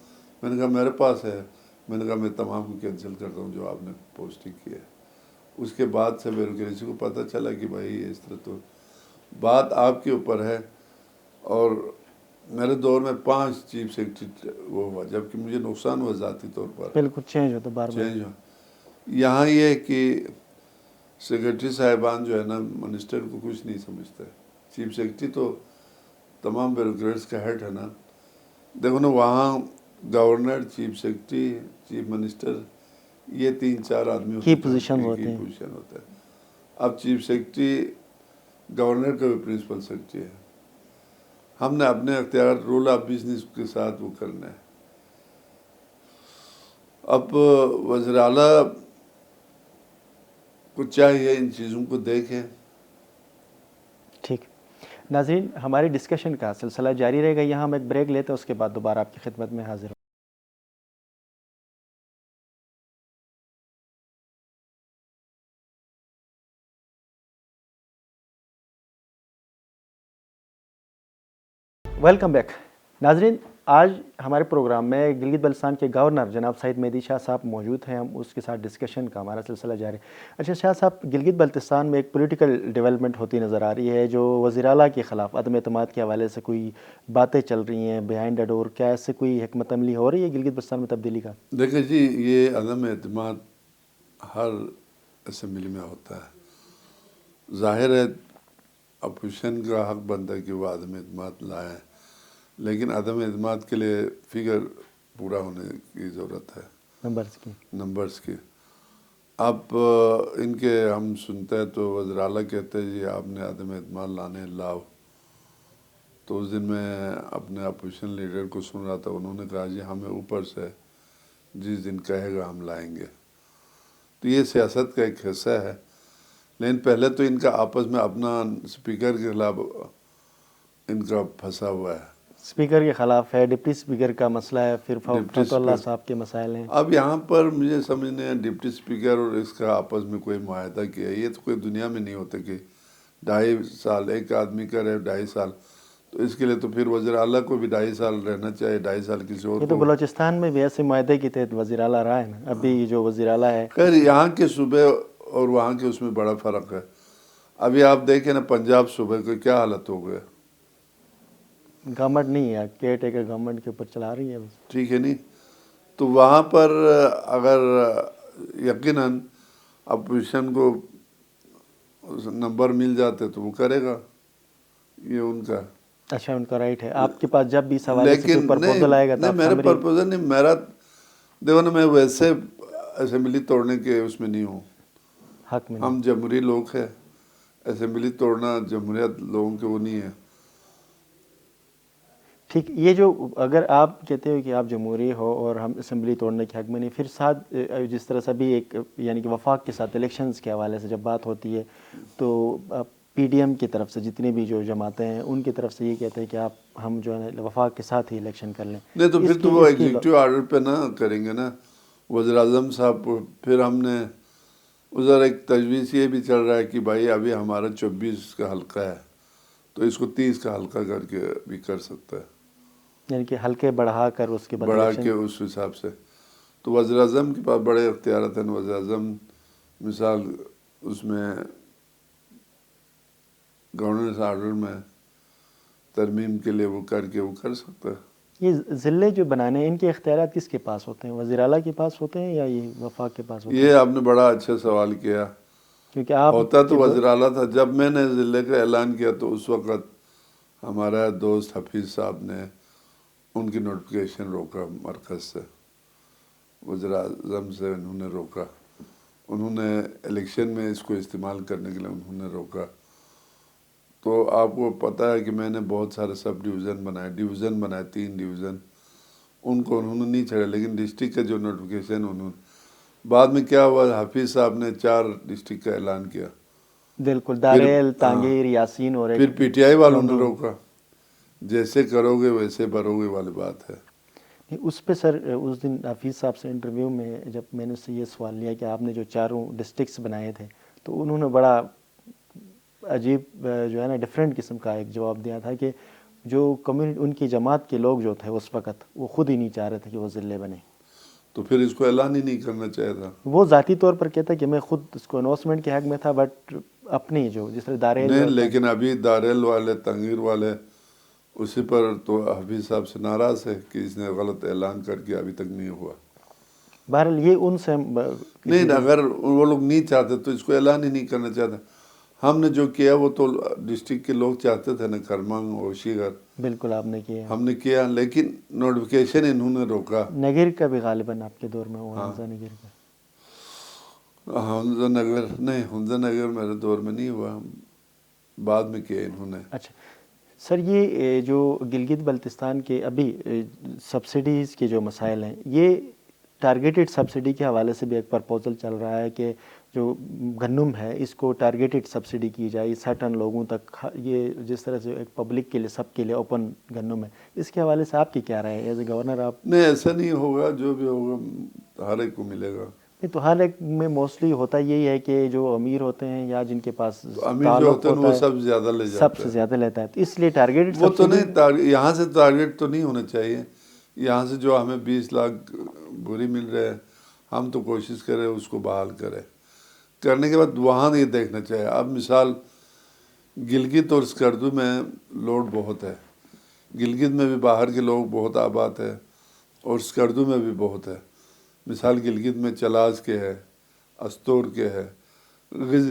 میں نے کہا میرے پاس ہے. میں نے کہا میں تمام کو کینسل کرتا ہوں جو آپ نے پوسٹنگ کی ہے. اس کے بعد سے بیوروکریسی کو پتہ چلا کہ بھائی اس طرح تو بات آپ کے اوپر ہے. اور میرے دور میں 5 چیف سیکرٹری وہ ہوا، جبکہ مجھے نقصان ہوا ذاتی طور پر. بالکل چینج ہوتا بار بار. چینج ہوا. یہاں یہ ہے کہ سیکرٹری صاحبان جو ہے نا منسٹر کو کچھ نہیں سمجھتے. چیف سیکرٹری تو تمام بیوروکریٹس کا ہیڈ ہے نا. دیکھو نا وہاں governor, chief secretary, chief minister, یہ 3-4 آدمی ہوتے کی ہیں پوزیشن ہوتے ہیں. پوزیشن ہوتا ہے. اب چیف سیکرٹری گورنر کا بھی پرنسپل سیکرٹری ہے. ہم نے اپنے اختیارات رول آف بزنس کے ساتھ وہ کرنا ہے. اب وزیر اعلیٰ کو چاہیے ان چیزوں کو دیکھیں. ٹھیک ناظرین، ہماری ڈسکشن کا سلسلہ جاری رہے گا. یہاں ہم ایک بریک لیتے ہیں، اس کے بعد دوبارہ آپ کی خدمت میں حاضر ہوں. Welcome back. ناظرین، آج ہمارے پروگرام میں گلگت بلتستان کے گورنر جناب سعید مہدی شاہ صاحب موجود ہیں. ہم اس کے ساتھ ڈسکشن کا ہمارا سلسلہ جاری. اچھا شاہ صاحب، گلگت بلتستان میں ایک پولیٹیکل ڈیولپمنٹ ہوتی نظر آ رہی ہے جو وزیر اعلیٰ کے خلاف عدم اعتماد کے حوالے سے کوئی باتیں چل رہی ہیں بیہائنڈ دا ڈور. کیا اس سے کوئی حکمت عملی ہو رہی ہے گلگت بلتستان میں تبدیلی کا؟ دیکھیں جی، یہ عدم اعتماد ہر اسمبلی میں ہوتا ہے. ظاہر ہے اپوزیشن کا حق بنتا ہے کہ وہ عدم اعتماد لائیں، لیکن عدم اعتماد کے لیے فگر پورا ہونے کی ضرورت ہے، نمبرز کی. اب ان کے ہم سنتے ہیں تو وزیر اعلیٰ کہتے ہیں جی آپ نے عدم اعتماد لانے لاؤ. تو اس دن میں اپنے اپوزیشن لیڈر کو سن رہا تھا، انہوں نے کہا جی ہمیں اوپر سے جس دن کہے گا ہم لائیں گے. تو یہ سیاست کا ایک حصہ ہے. لیکن پہلے تو ان کا آپس میں اپنا اسپیکر کے خلاف ان کا پھنسا ہوا ہے. اسپیکر کے خلاف ہے، ڈپٹی اسپیکر کا مسئلہ ہے، پھر فتح اللہ صاحب کے مسائل ہیں. اب یہاں پر مجھے سمجھنے ہیں ڈپٹی اسپیکر اور اس کا آپس میں کوئی معاہدہ کیا ہے. یہ تو کوئی دنیا میں نہیں ہوتا کہ 2.5 سال ایک آدمی کا رہے 2.5 سال. تو اس کے لیے تو پھر وزیر اعلیٰ کو بھی 2.5 سال رہنا چاہیے، 2.5 سال کسی اور یہ تو بلوچستان میں بھی ایسے معاہدے کے تحت وزیر اعلیٰ رہا ہے نا. ابھی جو وزیر اعلیٰ ہے، خیر یہاں کے صوبے اور وہاں کے اس میں بڑا فرق ہے. ابھی آپ دیکھیں نا پنجاب صوبے کو کیا حالت ہو گیا. گورنمنٹ نہیں ہے، کیئر ٹیکر گورنمنٹ کے اوپر چلا رہی ہے. ٹھیک ہے نہیں. تو وہاں پر اگر یقیناً اپوزیشن کو نمبر مل جاتے تو وہ کرے گا، یہ ان کا. اچھا ان کا رائٹ ہے. آپ کے پاس جب بھی اس حوالے سے کوئی پرپوزل آئے گا تو میرا پرپوزل نہیں، میرا دیکھو نا میں ویسے اسمبلی توڑنے کے اس میں نہیں ہوں. حق میں ہم جمہوری لوگ ہیں، اسمبلی توڑنا جمہوریت لوگوں کے وہ نہیں ہے. ٹھیک. یہ جو اگر آپ کہتے ہو کہ آپ جمہوری ہو اور ہم اسمبلی توڑنے کے حق میں نہیں، پھر ساتھ جس طرح سے بھی ایک یعنی کہ وفاق کے ساتھ الیکشنز کے حوالے سے جب بات ہوتی ہے تو پی ڈی ایم کی طرف سے جتنی بھی جو جماعتیں ہیں ان کی طرف سے یہ کہتے ہیں کہ آپ ہم جو ہے وفاق کے ساتھ ہی الیکشن کر لیں. نہیں تو پھر تو وہ ایگزیکٹو آرڈر پہ نہ کریں گے نا وزیر اعظم صاحب کو. پھر ہم نے ادھر ایک تجویز یہ بھی چل رہا ہے کہ بھائی ابھی ہمارا 24 کا حلقہ ہے تو اس کو 30 کا حلقہ کر کے بھی کر سکتا ہے، یعنی کہ حلقے بڑھا کر اس کے بعد بڑھا کے اس حساب سے. تو وزیر اعظم کے پاس بڑے اختیارات ہیں. وزیر اعظم مثال اس میں گورننس آرڈر میں ترمیم کے لیے وہ کر سکتا ہے. یہ ضلع جو بنانے ہیں ان کے اختیارات کس کے پاس ہوتے ہیں؟ وزیر اعلیٰ کے پاس ہوتے ہیں یا یہ وفاق کے پاس ہوتے ہیں؟ یہ آپ نے بڑا اچھا سوال کیا. کیونکہ آپ ہوتا تو وزیر اعلیٰ تھا. جب میں نے ضلع کا اعلان کیا تو اس وقت ہمارا دوست حفیظ صاحب نے ان کی نوٹیفیکیشن روکا مرکز سے، وزیر اعظم سے انہوں نے روکا، انہوں نے الیکشن میں اس کو استعمال کرنے کے لیے انہوں نے روکا۔ تو آپ کو پتہ ہے کہ میں نے بہت سارے سب ڈویژن بنائے 3 ڈویژن، ان کو انہوں نے نہیں چھڑا، لیکن ڈسٹرکٹ کا جو نوٹیفیکیشن انہوں نے، بعد میں کیا ہوا، حفیظ صاحب نے 4 ڈسٹرکٹ کا اعلان کیا، بالکل، داریل، تانگیر، یاسین اور پھر پی ٹی آئی والوں نے روکا، جیسے کرو گے ویسے بھرو گے والی بات ہے۔ اس پہ سر اس دن حفیظ صاحب سے انٹرویو میں جب میں نے اس سے یہ سوال لیا کہ آپ نے جو 4 ڈسٹرکٹس بنائے تھے، تو انہوں نے بڑا عجیب جو ہے نا ڈیفرنٹ قسم کا ایک جواب دیا تھا کہ جو کمیونٹی ان کی جماعت کے لوگ جو تھے اس وقت، وہ خود ہی نہیں چاہ رہے تھے کہ وہ ضلع بنے۔ تو پھر اس کو اعلان ہی نہیں کرنا چاہیے تھا۔ وہ ذاتی طور پر کہتا ہے کہ میں خود اس کو اناؤنسمنٹ کے حق میں تھا، بٹ اپنی جو جس طرح داریل نہیں، لیکن ابھی داریل والے، تنگیر والے اسی پر تو حفیظ صاحب سے ناراض ہے کہ اس نے غلط اعلان کر کے ابھی تک نہیں ہوا۔ بہرحال یہ ان سے نہیں، اگر وہ لوگ نہیں چاہتے تو اس کو اعلان ہی نہیں کرنا چاہتے۔ ہم نے جو کیا وہ تو ڈسٹرکٹ کے لوگ چاہتے تھے نا، کرمنگ اور شیگر، بالکل آپ نے کیا، ہم نے کیا، لیکن نوٹیفیکیشن انہوں نے روکا۔ نگر کا بھی غالباً آپ کے دور میں ہوا، حمزہ نگر کا۔ حمزہ نگر نہیں، حمزہ نگر میرے دور میں نہیں ہوا، بعد میں کیا انہوں نے۔ اچھا سر، یہ جو گلگت بلتستان کے ابھی سبسڈیز کے جو مسائل ہیں، یہ ٹارگیٹڈ سبسڈی کے حوالے سے بھی ایک پرپوزل چل رہا ہے کہ جو گندم ہے اس کو ٹارگیٹڈ سبسڈی کی جائے سرٹن لوگوں تک، یہ جس طرح سے ایک پبلک کے لیے، سب کے لیے اوپن گندم ہے، اس کے حوالے سے آپ کی کیا رائے ہے ایز اے گورنر؟ آپ نہیں، ایسا نہیں ہوگا، جو بھی ہوگا ہر ایک کو ملے گا۔ نہیں تو ہر ایک میں موسٹلی ہوتا یہی ہے کہ جو امیر ہوتے ہیں یا جن کے پاس امیر جو ہوتے ہیں وہ سب زیادہ لے جاتے ہیں، سب سے زیادہ لیتا ہے، تو اس لیے ٹارگیٹڈ وہ تو نہیں، یہاں سے ٹارگیٹ تو نہیں ہونا چاہیے، یہاں سے جو ہمیں 20 لاکھ بوری مل رہے ہیں، ہم تو کوشش کریں اس کو بحال کرنے کے بعد وہاں یہ دیکھنا چاہیے۔ اب مثال گلگت اور اسکردو میں لوڈ بہت ہے، گلگت میں بھی باہر کے لوگ بہت آباد ہے اور اسکردو میں بھی بہت ہے۔ مثال گلگت میں چلاز کے ہے، استور کے ہے، غز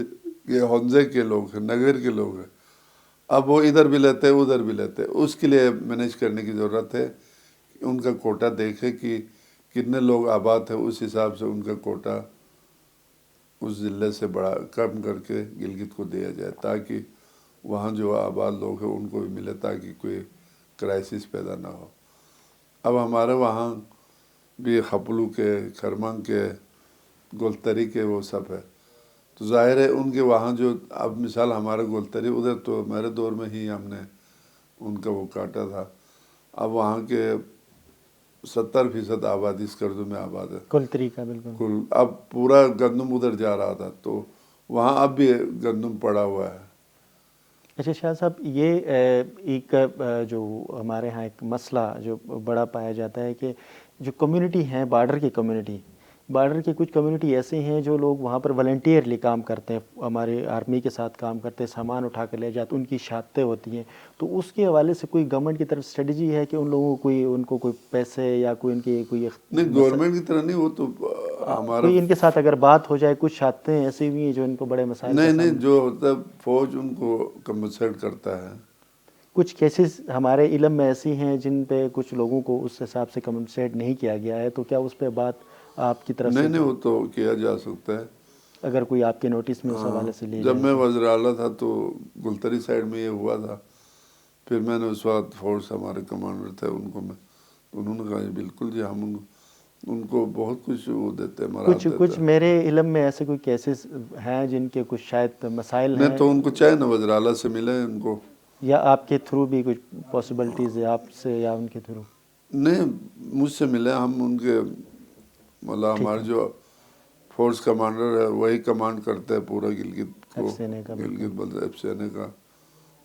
کے، حنزے کے لوگ ہیں، نگر کے لوگ ہیں، اب وہ ادھر بھی لیتے ادھر بھی لیتے، اس کے لیے مینیج کرنے کی ضرورت ہے کہ ان کا کوٹا دیکھے کہ کتنے لوگ آباد ہیں، اس حساب سے ان کا کوٹا اس ضلع سے بڑا کم کر کے گلگت کو دیا جائے، تاکہ وہاں جو آباد لوگ ہیں ان کو بھی ملے، تاکہ کوئی کرائسس پیدا نہ ہو۔ اب ہمارے وہاں بھی خپلو کے، کرمنگ کے، گولتری کے وہ سب ہے، تو ظاہر ہے ان کے وہاں جو، اب مثال ہمارے گولتری ادھر تو میرے دور میں ہی ہم نے ان کا وہ کاٹا تھا، اب وہاں کے 70% آبادی اسکردو میں آباد ہے، کل طریقہ بالکل، اب پورا گندم ادھر جا رہا تھا، تو وہاں اب بھی گندم پڑا ہوا ہے۔ اچھا شاہ صاحب، یہ ایک جو ہمارے ہاں ایک مسئلہ جو بڑا پایا جاتا ہے کہ جو کمیونٹی ہیں، بارڈر کی کچھ کمیونٹی ایسے ہیں جو لوگ وہاں پر والنٹیئرلی کام کرتے ہیں، ہمارے آرمی کے ساتھ کام کرتے ہیں، سامان اٹھا کر لے جاتے، ان کی شہادتیں ہوتی ہیں، تو اس کے حوالے سے کوئی گورنمنٹ کی طرف اسٹریٹجی ہے کہ ان لوگوں کو ان کو کوئی پیسے یا کوئی ان کی کوئی نہیں، گورنمنٹ کی طرح نہیں، وہ تو ہمارا کوئی ان کے ساتھ اگر بات ہو جائے، کچھ شہادتیں ایسی ہوئی ہیں جو ان کو بڑے مسائل کا نہیں، جو ہوتا ہے فوج ان کو کمپنسیٹ کرتا ہے۔ کچھ کیسز ہمارے علم میں ایسی ہیں جن پہ کچھ لوگوں کو اس حساب سے کمپنسیٹ نہیں کیا گیا ہے، تو کیا اس پہ بات آپ کی طرف سے؟ نہیں، وہ تو کیا جا سکتا ہے، اگر کوئی آپ کے نوٹس میں اس حوالے سے لے جب جائے میں تو؟ وزیر اعلیٰ تھا تو گلتری سائڈ میں یہ ہوا تھا، پھر میں نے اس وقت فورس ہمارے کمانڈر تھے ان کو، انہوں نے کہا بالکل جی، ہم ان کو بہت کچھ وہ دیتے ہیں، مراد دیتے ہیں۔ کچھ میرے علم میں ایسے کوئی کیسز ہیں جن کے کچھ شاید مسائل ہیں، نہیں تو ان کو چاہے نا وزیر اعلیٰ سے ملے ان کو، یا آپ کے تھرو بھی کچھ پاسبلٹیز ہے آپ سے یا ان کے تھرو؟ نہیں، مجھ سے ملے، ہم ان کے، مطلب ہمارے جو فورس کمانڈر ہے وہی کمانڈ کرتے ہیں پورا گلگت کو، گلگت بلتستان سینے کا،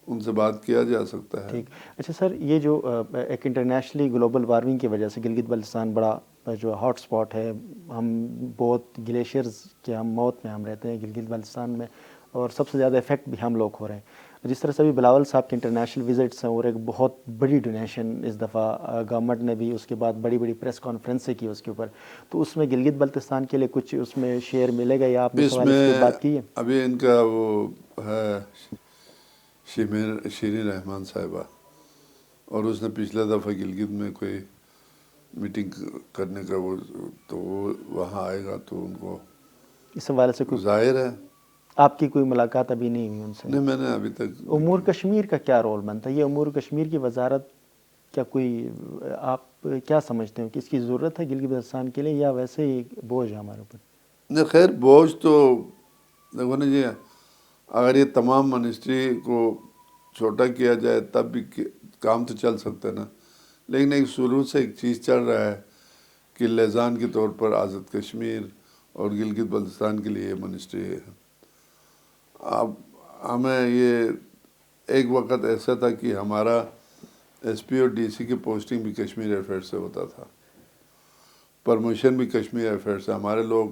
ان سے بات کیا جا سکتا ہے۔ ٹھیک، اچھا سر، یہ جو ایک انٹرنیشنلی گلوبل وارمنگ کی وجہ سے گلگت بلتستان بڑا جو ہاٹ سپاٹ ہے، ہم بہت گلیشیئرز کے ہم موت میں ہم رہتے ہیں گلگت بلتستان میں، اور سب سے زیادہ افیکٹ بھی ہم لوگ ہو رہے ہیں۔ جس طرح سے ابھی بلاول صاحب کے انٹرنیشنل وزٹس ہیں اور ایک بہت بڑی ڈونیشن اس دفعہ گورنمنٹ نے بھی اس کے بعد بڑی بڑی پریس کانفرنسیں کی اس کے اوپر، تو اس میں گلگت بلتستان کے لیے کچھ اس میں شیئر ملے گا یا آپ نے اس حوالے سے بات کی ہے؟ ابھی ان کا وہ ہے شیرین رحمان صاحبہ، اور اس نے پچھلے دفعہ گلگت میں کوئی میٹنگ کرنے کا وہ تو وہ وہاں آئے گا تو ان کو اس حوالے سے کوئی ظاہر ہے. آپ کی کوئی ملاقات ابھی نہیں ہوئی ان سے؟ نہیں میں نے ابھی تک امور کشمیر کا کیا رول بنتا ہے؟ یہ امور کشمیر کی وزارت کیا کوئی آپ کیا سمجھتے ہیں کہ اس کی ضرورت ہے گلگت بلتستان کے لیے یا ویسے ہی بوجھ ہے ہمارے اوپر؟ نہیں خیر بوجھ تو دیکھو نا جی اگر یہ تمام منسٹری کو چھوٹا کیا جائے تب بھی کام تو چل سکتا ہے نا. لیکن ایک شروع سے ایک چیز چل رہا ہے کہ لیزان کے طور پر آزاد کشمیر اور گلگت بلتستان کے لیے یہ منسٹری ہے. اب ہمیں یہ ایک وقت ایسا تھا کہ ہمارا ایس پی اور ڈی سی کی پوسٹنگ بھی کشمیر افیئر سے ہوتا تھا, پرموشن بھی کشمیر افیئر سے. ہمارے لوگ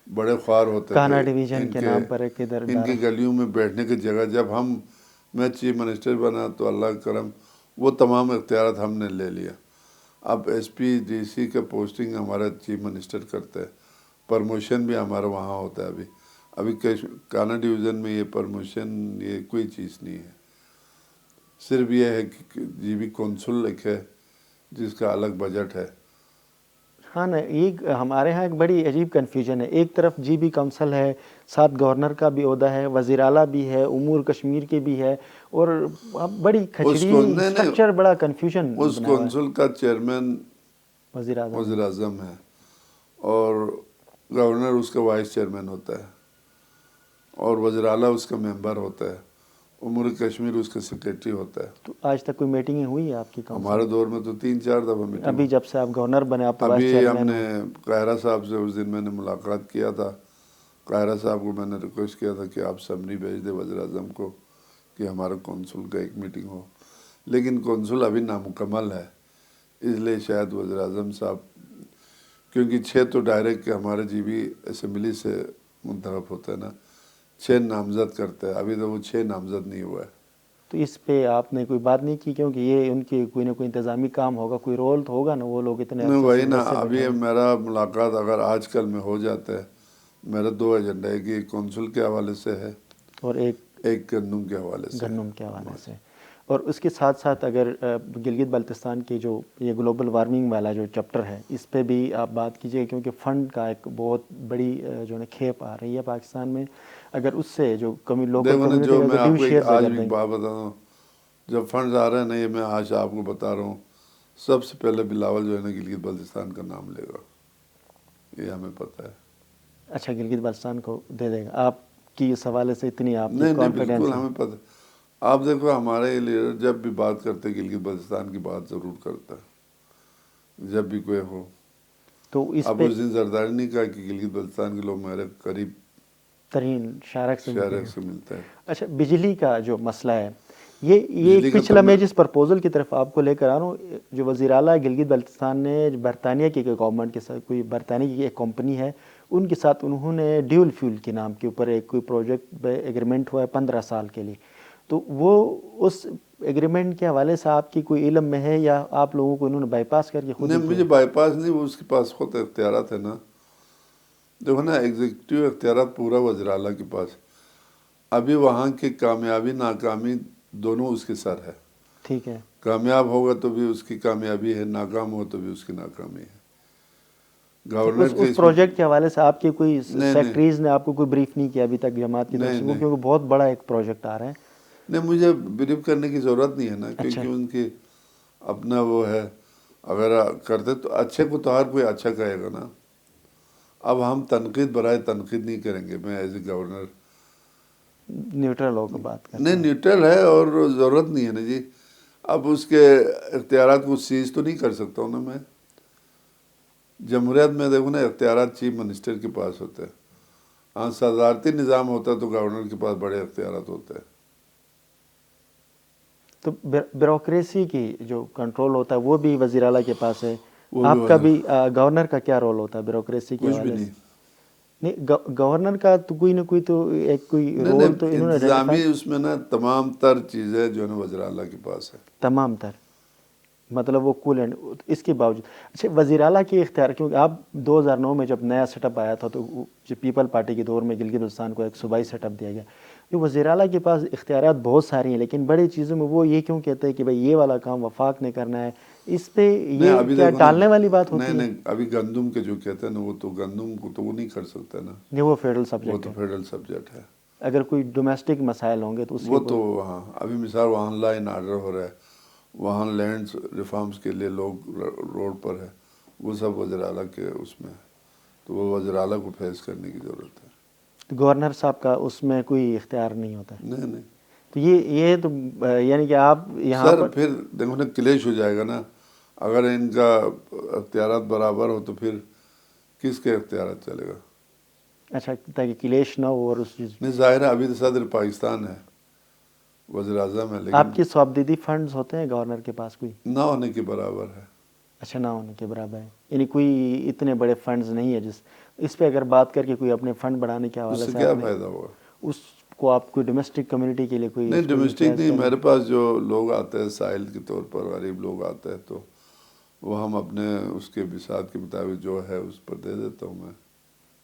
بڑے خوار ہوتے کانا تھے ڈویژن کے نام پر ایک ادھر ان کی گلیوں میں بیٹھنے کی جگہ. جب میں چیف منسٹر بنا تو اللہ کرم وہ تمام اختیارات ہم نے لے لیا. اب ایس پی ڈی سی کا پوسٹنگ ہمارا چیف منسٹر کرتا ہے, پرموشن بھی ہمارا وہاں ہوتا ہے. ابھی کانا ڈویژن میں یہ پرموشن یہ کوئی چیز نہیں ہے. صرف یہ ہے کہ جی بی کونسل ایک ہے جس کا الگ بجٹ ہے. ہاں نا, ایک ہمارے ہاں ایک بڑی عجیب کنفیوژن ہے. ایک طرف جی بی کونسل ہے, ساتھ گورنر کا بھی عہدہ ہے, وزیر اعلیٰ بھی ہے, امور کشمیر کے بھی ہے, اور بڑی کھچڑی اسٹرکچر, بڑا کنفیوژن اس بنا ہوا ہے. کونسل کا چیئرمین وزیر اعظم ہے اور گورنر اس کا وائس چیئرمین ہوتا ہے اور وزیر اعلیٰ اس کا ممبر ہوتا ہے, امور کشمیر اس کا سیکریٹری ہوتا ہے. تو آج تک کوئی میٹنگیں ہوئی ہے آپ کی کونسل؟ ہمارے دور میں تو 3-4 دفعہ میٹنگ. ابھی جب سے آپ گورنر بنے آپ وائس ابھی ہم چیئرمین نے قاہرہ صاحب سے اس دن میں نے ملاقات کیا تھا. قاہرہ صاحب کو میں نے ریکویسٹ کیا تھا کہ آپ سمری بھیج دیں وزیر اعظم کو کہ ہمارا کونسل کا ایک میٹنگ ہو. لیکن کونسل ابھی نامکمل ہے, اس لیے شاید وزیر اعظم صاحب, کیونکہ 6 تو ڈائریکٹ ہمارے جی بی اسمبلی سے منتخب ہوتا ہے نا, 6 نامزد کرتے ہیں. ابھی تو وہ 6 نامزد نہیں ہوا ہے. تو اس پہ آپ نے کوئی بات نہیں کی؟ کیونکہ یہ ان کے کوئی نہ کوئی انتظامی کام ہوگا, کوئی رول تو ہوگا نا, وہ لوگ اتنے نہیں عرصے وہی سے نا, ویسے ابھی بیٹھے ہیں. میرا ملاقات اگر آج کل میں ہو جاتا ہے, میرا 2 ایجنڈا ہے کہ کونسل کے حوالے سے ہے اور ایک گندم کے حوالے سے. گندم کے حوالے سے. اور اس کے ساتھ ساتھ اگر گلگت بلتستان کی جو یہ گلوبل وارمنگ والا جو چیپٹر ہے اس پہ بھی آپ بات کیجیے, کیونکہ فنڈ کا ایک بہت بڑی جو ہے کھیپ آ رہی ہے پاکستان میں. اگر اس سے جو لوکل دیکھو نا, کمیونٹی جو کا میں آپ کو ایک آج اگر بھی دیں گے. بات بتا رہا ہوں, جب فنڈز آ رہے ہیں نا, یہ میں آج آپ کو بتا رہا ہوں, سب سے پہلے بلاول جو ہے نا گلگت بلتستان کا نام لے گا, یہ ہمیں پتہ ہے. اچھا, گلگت بلتستان کو دے دے گا. آپ کی اس حوالے سے اتنی آپ کی نہیں کانفیڈنس بالکل ہے؟ ہمیں پتہ. آپ دیکھو ہمارے لیڈر جب بھی بات کرتے گلگت بلتستان کی بات ضرور کرتا ہے جب بھی کوئی ہو. تو اس اب پہ اس دن زرداری نہیں کہا کہ گلگت بلتستان کے لوگ میرے قریب ترین شارک سے ملتا ہے. اچھا, بجلی کا جو مسئلہ ہے, یہ بجلی کا تو پچھلا میں جس پرپوزل کی طرف آپ کو لے کر آ رہا ہوں, جو وزیر اعلیٰ گلگت بلتستان نے برطانیہ کی گورنمنٹ کے ساتھ, کوئی برطانیہ کی ایک کمپنی ہے ان کے ساتھ انہوں نے ڈیول فیول کے نام کے اوپر ایک کوئی پروجیکٹ ایگریمنٹ ہوا ہے 15 سال کے لیے. تو وہ اس ایگریمنٹ کے حوالے سے آپ کی کوئی علم میں ہے یا آپ لوگوں کو انہوں نے بائی پاس کر کے خود نہیں, مجھے بائی پاس نہیں, وہ اس کے پاس خود اختیارات ہے نا. دیکھو نا, ایگزیکٹو اختیارات پورا وزیر اعلیٰ کے پاس. ابھی وہاں کی کامیابی ناکامی دونوں اس کے سر ہے. ٹھیک ہے, کامیاب ہوگا تو بھی اس کی کامیابی ہے, ناکام ہو تو بھی اس کی ناکامی ہے. گورنر اس پروجیکٹ کے حوالے سے آپ کی کوئی سیکٹریز نے آپ کو کوئی بریف نہیں کیا ابھی تک جماعت کی طرف سے, کیونکہ بہت بڑا ایک پروجیکٹ آ رہا ہے. نہیں, مجھے بریف کرنے کی ضرورت نہیں ہے نا, کیونکہ ان کی اپنا وہ ہے. اگر کرتے تو اچھے کو تو ہر کوئی اچھا کہے گا نا. اب ہم تنقید برائے تنقید نہیں کریں گے. میں ایز اے گورنر نیوٹرل ہو کر بات کرتے نہیں, ہیں. نیوٹرل ہے اور ضرورت نہیں ہے نا جی. اب اس کے اختیارات کو سیز تو نہیں کر سکتا ہوں نا میں. جمہوریت میں دیکھو نا, اختیارات چیف منسٹر کے پاس ہوتے ہیں. ہاں, صدارتی نظام ہوتا ہے تو گورنر کے پاس بڑے اختیارات ہوتے ہیں. تو بیوروکریسی کی جو کنٹرول ہوتا ہے وہ بھی وزیر اعلیٰ کے پاس ہے. آپ کا بھی گورنر کا کیا رول ہوتا ہے بیوروکریسی کے حوالے سے؟ نہیں, گورنر کا تو کوئی نہ کوئی تو ایک کوئی رول تو انہوں نے انتظامی اس میں نا تمام تر چیزیں جو ہے نا وزیر اعلیٰ کے پاس ہے. تمام تر مطلب وہ کول اینڈ اس کے باوجود. اچھا وزیر اعلیٰ کے اختیار، کیونکہ آپ 2009 میں جب نیا سیٹ اپ آیا تھا تو جو پیپل پارٹی کے دور میں گلگت بلتستان کو ایک صوبائی سیٹ اپ دیا گیا، جو وزیر اعلیٰ کے پاس اختیارات بہت ساری ہیں، لیکن بڑی چیزوں میں وہ یہ کیوں کہتے ہیں کہ بھائی یہ والا کام وفاق نے کرنا ہے، اس پہ نہیں یہ ابھی کیا دیکھو نا، ٹالنے والی بات نہیں ہوتی ہے؟ نہیں ابھی گندم کے جو کہتے ہیں نا، وہ تو گندم کو تو وہ نہیں کر سکتا نا، نہیں وہ فیڈرل وہ سبجیکٹ تو ہے. فیڈرل سبجیکٹ ہے. اگر کوئی ڈومیسٹک مسائل ہوں گے تو اس کے وہ تو ہاں ابھی مثال وہاں لا اینڈ آرڈر ہو رہا ہے، وہاں لینڈس ریفارمز کے لیے لوگ روڈ پر ہے، وہ سب وزیر اعلیٰ کے اس میں ہے، تو وہ وزیر اعلیٰ کو فیس کرنے کی ضرورت ہے. گورنر صاحب کا اس میں کوئی اختیار نہیں ہوتا ہے. نہیں نہیں تو یہ تو یعنی کہ آپ یہاں سر پر پھر دیکھو نا کلیش ہو جائے گا نا، اگر ان کا اختیارات برابر ہو تو پھر کس کے اختیارات چلے گا؟ اچھا تاکہ کلیش نہ ہو. اور اس چیز نہیں ظاہر ہے ابھی تو صدر پاکستان ہے، وزیر اعظم ہے، لیکن آپ کی صوابدیدی فنڈز ہوتے ہیں گورنر کے پاس کوئی؟ نہ ہونے کے برابر ہے. اچھا نہ ہونے کے برابر ہے، یعنی کوئی اتنے بڑے فنڈز نہیں ہے اس پہ اگر بات کر کے کوئی اپنے فنڈ بڑھانے کے اس حوالے سے سے کیا آپ نے فائدہ ہوگا؟ اس کو آپ کوئی ڈومیسٹک کمیونٹی کے لیے کوئی نہیں اس کو ڈومیسٹک یوٹیلائز نہیں، کریں؟ میرے پاس جو لوگ آتے ہیں سائل کے طور پر، غریب لوگ آتے ہیں، تو وہ ہم اپنے اس کے بساط کے مطابق جو ہے اس پر دے دیتا ہوں میں.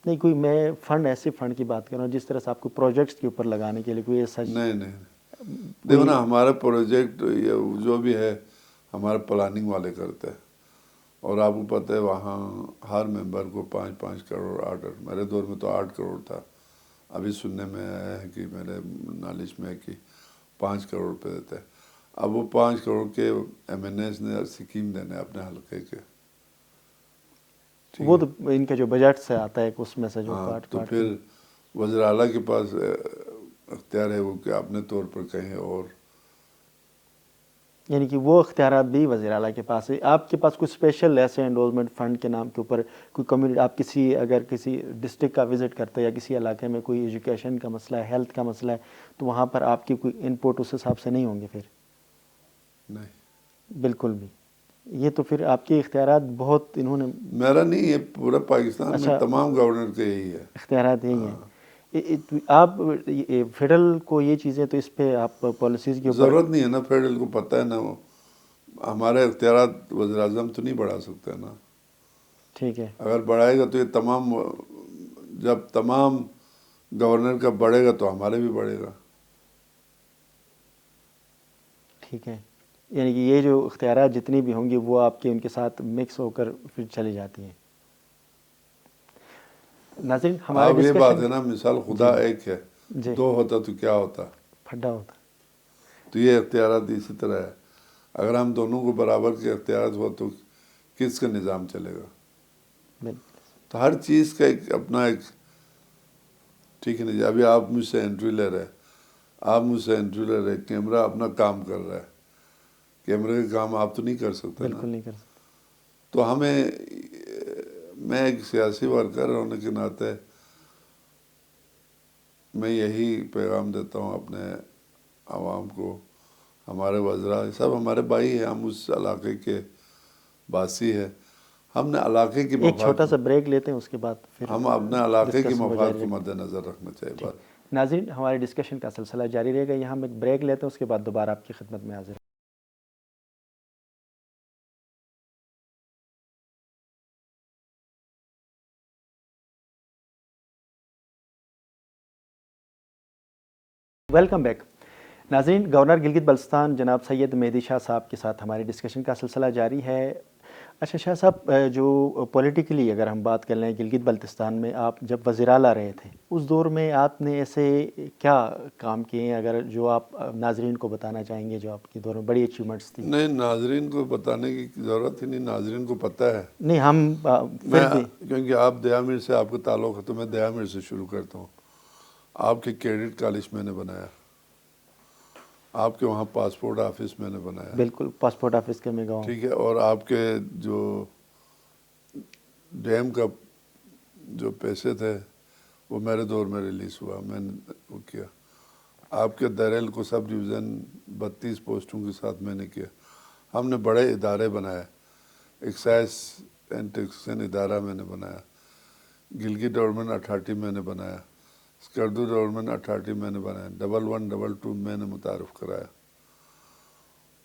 نہیں کوئی میں فنڈ ایسے فنڈ کی بات کر رہا ہوں جس طرح سے آپ کو پروجیکٹس کے اوپر لگانے کے لیے کوئی ایسا نہیں نہیں دیکھو نا ہمارا پروجیکٹ یہ جو بھی ہے ہمارے پلاننگ والے کرتے ہیں، اور آپ کو پتہ ہے وہاں ہر ممبر کو 5 کروڑ آرڈر، میرے دور میں تو 8 کروڑ تھا، ابھی سننے میں آیا ہے کہ میرے نالج میں ہے کہ 5 کروڑ روپے دیتے ہیں. اب وہ 5 کروڑ کے ایم این ایز نے سکیم دینے اپنے حلقے کے. وہ تو ان کے جو بجٹ سے آتا ہے اس میں سے جو ہاں کاٹ تو کاٹ پھر وزیر اعلیٰ کے پاس اختیار ہے وہ کہ اپنے طور پر کہیں اور. یعنی کہ وہ اختیارات بھی وزیر اعلیٰ کے پاس ہے. آپ کے پاس کوئی اسپیشل ایسے انڈورسمنٹ فنڈ کے نام کے اوپر کوئی کمیونٹی، آپ اگر کسی ڈسٹرکٹ کا وزٹ کرتے ہیں یا کسی علاقے میں کوئی ایجوکیشن کا مسئلہ ہے، ہیلتھ کا مسئلہ ہے، تو وہاں پر آپ کی کوئی ان پٹ اس حساب سے نہیں ہوں گے پھر؟ نہیں بالکل بھی. یہ تو پھر آپ کے اختیارات بہت انہوں نے میرا نہیں، یہ پورا پاکستان میں اچھا تمام گورنر کے یہی ہے. اختیارات یہی ہیں. آپ فیڈرل کو یہ چیزیں تو اس پہ آپ پالیسیز کے اوپر ضرورت نہیں ہے نا، فیڈرل کو پتہ ہے نا، وہ ہمارے اختیارات وزیر اعظم تو نہیں بڑھا سکتے نا. ٹھیک ہے. اگر بڑھائے گا تو یہ تمام، جب تمام گورنر کا بڑھے گا تو ہمارے بھی بڑھے گا. ٹھیک ہے. یعنی کہ یہ جو اختیارات جتنی بھی ہوں گی وہ آپ کے ان کے ساتھ مکس ہو کر پھر چلی جاتی ہیں. ناظرین ہمارے اب یہ بات ہے ڈسکشن نا، مثال خدا ایک ہے، جی 2 ہوتا تو کیا ہوتا؟ پھڈا ہوتا. تو یہ اختیارات اسی طرح ہے، اگر ہم دونوں کو برابر کے اختیارات ہو تو کس کا نظام چلے گا؟ بالکل. تو ہر چیز کا ایک اپنا ایک ٹھیک ہے نا جی. ابھی آپ مجھ سے انٹرویو لے رہے، کیمرہ اپنا کام کر رہا ہے، کیمرے کا کام آپ تو نہیں کر سکتے نا. بالکل نہیں کر سکتے. تو میں ایک سیاسی ورکر ہونے کے ناطے میں یہی پیغام دیتا ہوں اپنے عوام کو، ہمارے وزراء سب ہمارے بھائی ہیں، ہم اس علاقے کے باسی ہیں، ہم نے علاقے کی ایک مفاد چھوٹا سا بریک لیتے ہیں، اس کے بعد پھر ہم اپنے علاقے کے ڈسکشن کو مفاد جاری کو رکھیں. مد نظر رکھنا چاہیے. بات ناظرین ہماری ڈسکشن کا سلسلہ جاری رہے گا. یہاں ہم ایک بریک لیتے ہیں، اس کے بعد دوبارہ آپ کی خدمت میں حاضر ہیں. Welcome back. ناظرین گورنر گلگت بلتستان جناب سید مہدی شاہ صاحب کے ساتھ ہماری ڈسکشن کا سلسلہ جاری ہے. اچھا شاہ صاحب، جو پولیٹیکلی اگر ہم بات کر لیں گلگت بلتستان میں آپ جب وزیر اعلیٰ رہے تھے اس دور میں آپ نے ایسے کیا کام کیے ہیں اگر جو آپ ناظرین کو بتانا چاہیں گے جو آپ کے دور میں بڑی اچیومنٹس تھی؟ نہیں، ناظرین کو بتانے کی ضرورت ہی نہیں، ناظرین کو پتہ ہے. نہیں ہم میں پھر بھی کیونکہ آپ دیامیر سے آپ کا تعلق ہے تو میں دیامیر سے شروع کرتا ہوں. آپ کے کیڈٹ کالج میں نے بنایا، آپ کے وہاں پاسپورٹ آفس میں نے بنایا، بالکل پاسپورٹ آفس کے میں گاؤں. ٹھیک ہے. اور آپ کے جو ڈیم کا جو پیسے تھے وہ میرے دور میں ریلیز ہوا، میں نے وہ کیا. آپ کے دریل کو سب ڈویژن 32 پوسٹوں کے ساتھ میں نے کیا. ہم نے بڑے ادارے بنائے، ایکسائز اینڈ ٹیکسیشن ادارہ میں نے بنایا، گلگت ڈیولپمنٹ اتھارٹی میں نے بنایا، اسکردو ڈیولپمنٹ اتھارٹی میں نے بنایا، 1122 میں نے متعارف کرایا.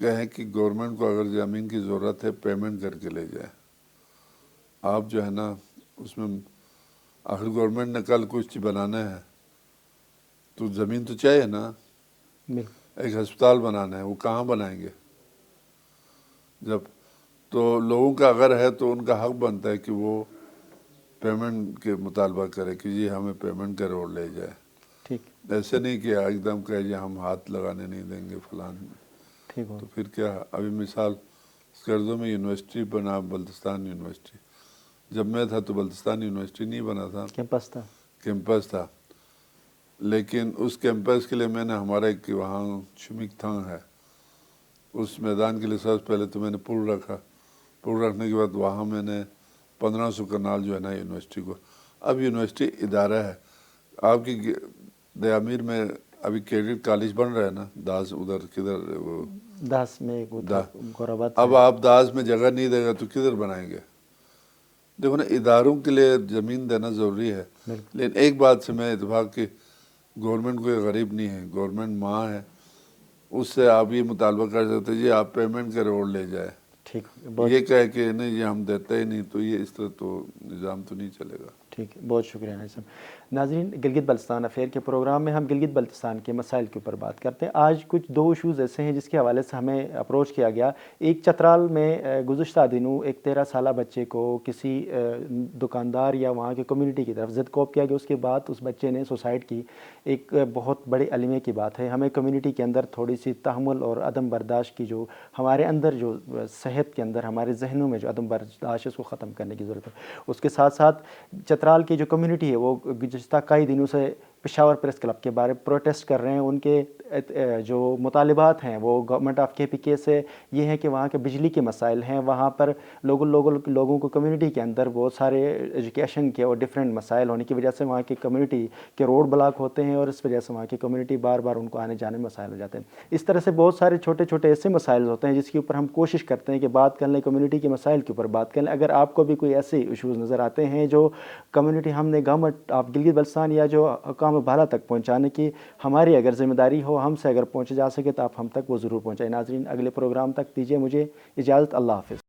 کہیں کہ گورنمنٹ کو اگر زمین کی ضرورت ہے پیمنٹ کر کے لے جائے. آپ جو ہے نا اس میں آخر گورنمنٹ نے کل کچھ بنانا ہے تو زمین تو چاہیے نا. ایک ہسپتال بنانا ہے وہ کہاں بنائیں گے جب؟ تو لوگوں کا اگر ہے تو ان کا حق بنتا ہے کہ وہ پیمنٹ کے مطالبہ کرے کہ جی ہمیں پیمنٹ کا روڈ لے جائے. ٹھیک ایسے نہیں کہ ایک دم کہے جی ہم ہاتھ لگانے نہیں دیں گے فلان. ٹھیک ہو تو پھر کیا ابھی مثال اسکردو میں یونیورسٹی بنا بلتستان یونیورسٹی. جب میں تھا تو بلتستان یونیورسٹی نہیں بنا تھا, کیمپس تھا. کیمپس تھا. لیکن اس کیمپس کے لیے میں نے ہمارا ایک وہاں شمک تھانگ ہے اس میدان کے لیے سب سے پہلے تو میں نے پل رکھا. پل رکھنے کے بعد وہاں میں نے 1500 کنال جو ہے نا یونیورسٹی کو. اب یونیورسٹی ادارہ ہے. آپ کی دیامیر میں ابھی کیڈٹ کالج بن رہا ہے نا, داس ادھر کدھر وہ داس میں غورآباد. اب آپ داس میں جگہ نہیں دے گا تو کدھر بنائیں گے؟ دیکھو نا اداروں کے لیے زمین دینا ضروری ہے. لیکن ایک بات سے میں اتفاق کہ گورنمنٹ کوئی غریب نہیں ہے, گورنمنٹ ماں ہے. اس سے آپ یہ مطالبہ کر سکتے جی آپ پیمنٹ کے روڈ لے جائے. ٹھیک یہ کہے کہ نہیں یہ ہم دیتے ہی نہیں تو یہ اس طرح تو نظام تو نہیں چلے گا. ٹھیک ہے, بہت شکریہ ناظر صاحب. ناظرین, گلگت بلتستان افیئر کے پروگرام میں ہم گلگت بلتستان کے مسائل کے اوپر بات کرتے ہیں. آج کچھ 2 ایشوز ایسے ہیں جس کے حوالے سے ہمیں اپروچ کیا گیا. ایک چترال میں گزشتہ دنوں ایک 13 سالہ بچے کو کسی دکاندار یا وہاں کی کمیونٹی کی طرف ضد کوب کیا گیا, اس کے بعد اس بچے نے سوسائڈ کی. ایک بہت بڑے المیے کی بات ہے. ہمیں کمیونٹی کے اندر تھوڑی سی تحمل اور عدم برداشت کی جو ہمارے اندر جو صحت کے اندر ہمارے ذہنوں میں جو عدم برداشت ہے اس کو ختم کرنے کی ضرورت ہے. اس کے ساتھ ساتھ چترال کی جو کمیونٹی ہے وہ گزشتہ کئی دنوں سے پشاور پریس کلب کے بارے پروٹیسٹ کر رہے ہیں. ان کے جو مطالبات ہیں وہ گورنمنٹ آف کے پی کے سے یہ ہے کہ وہاں کے بجلی کے مسائل ہیں, وہاں پر لوگوں کو کمیونٹی کے اندر بہت سارے ایجوکیشن کے اور ڈفرینٹ مسائل ہونے کی وجہ سے وہاں کی کمیونٹی کے روڈ بلاک ہوتے ہیں اور اس وجہ سے وہاں کی کمیونٹی بار بار ان کو آنے جانے میں مسائل ہو جاتے ہیں. اس طرح سے بہت سارے چھوٹے چھوٹے ایسے مسائل ہوتے ہیں جس کے اوپر ہم کوشش کرتے ہیں کہ بات کر لیں, کمیونٹی کے مسائل کے اوپر بات کر لیں. اگر آپ کو بھی کوئی ایسے ایشوز نظر آتے ہیں جو کمیونٹی ہم نے گورنمنٹ آپ گلگت بلتستان یا جو حکام بالا تک پہنچانے کی ہماری اگر ذمہ داری ہو, ہم سے اگر پہنچے جا سکے تو آپ ہم تک وہ ضرور پہنچائیں. ناظرین, اگلے پروگرام تک دیجیے مجھے اجازت. اللہ حافظ.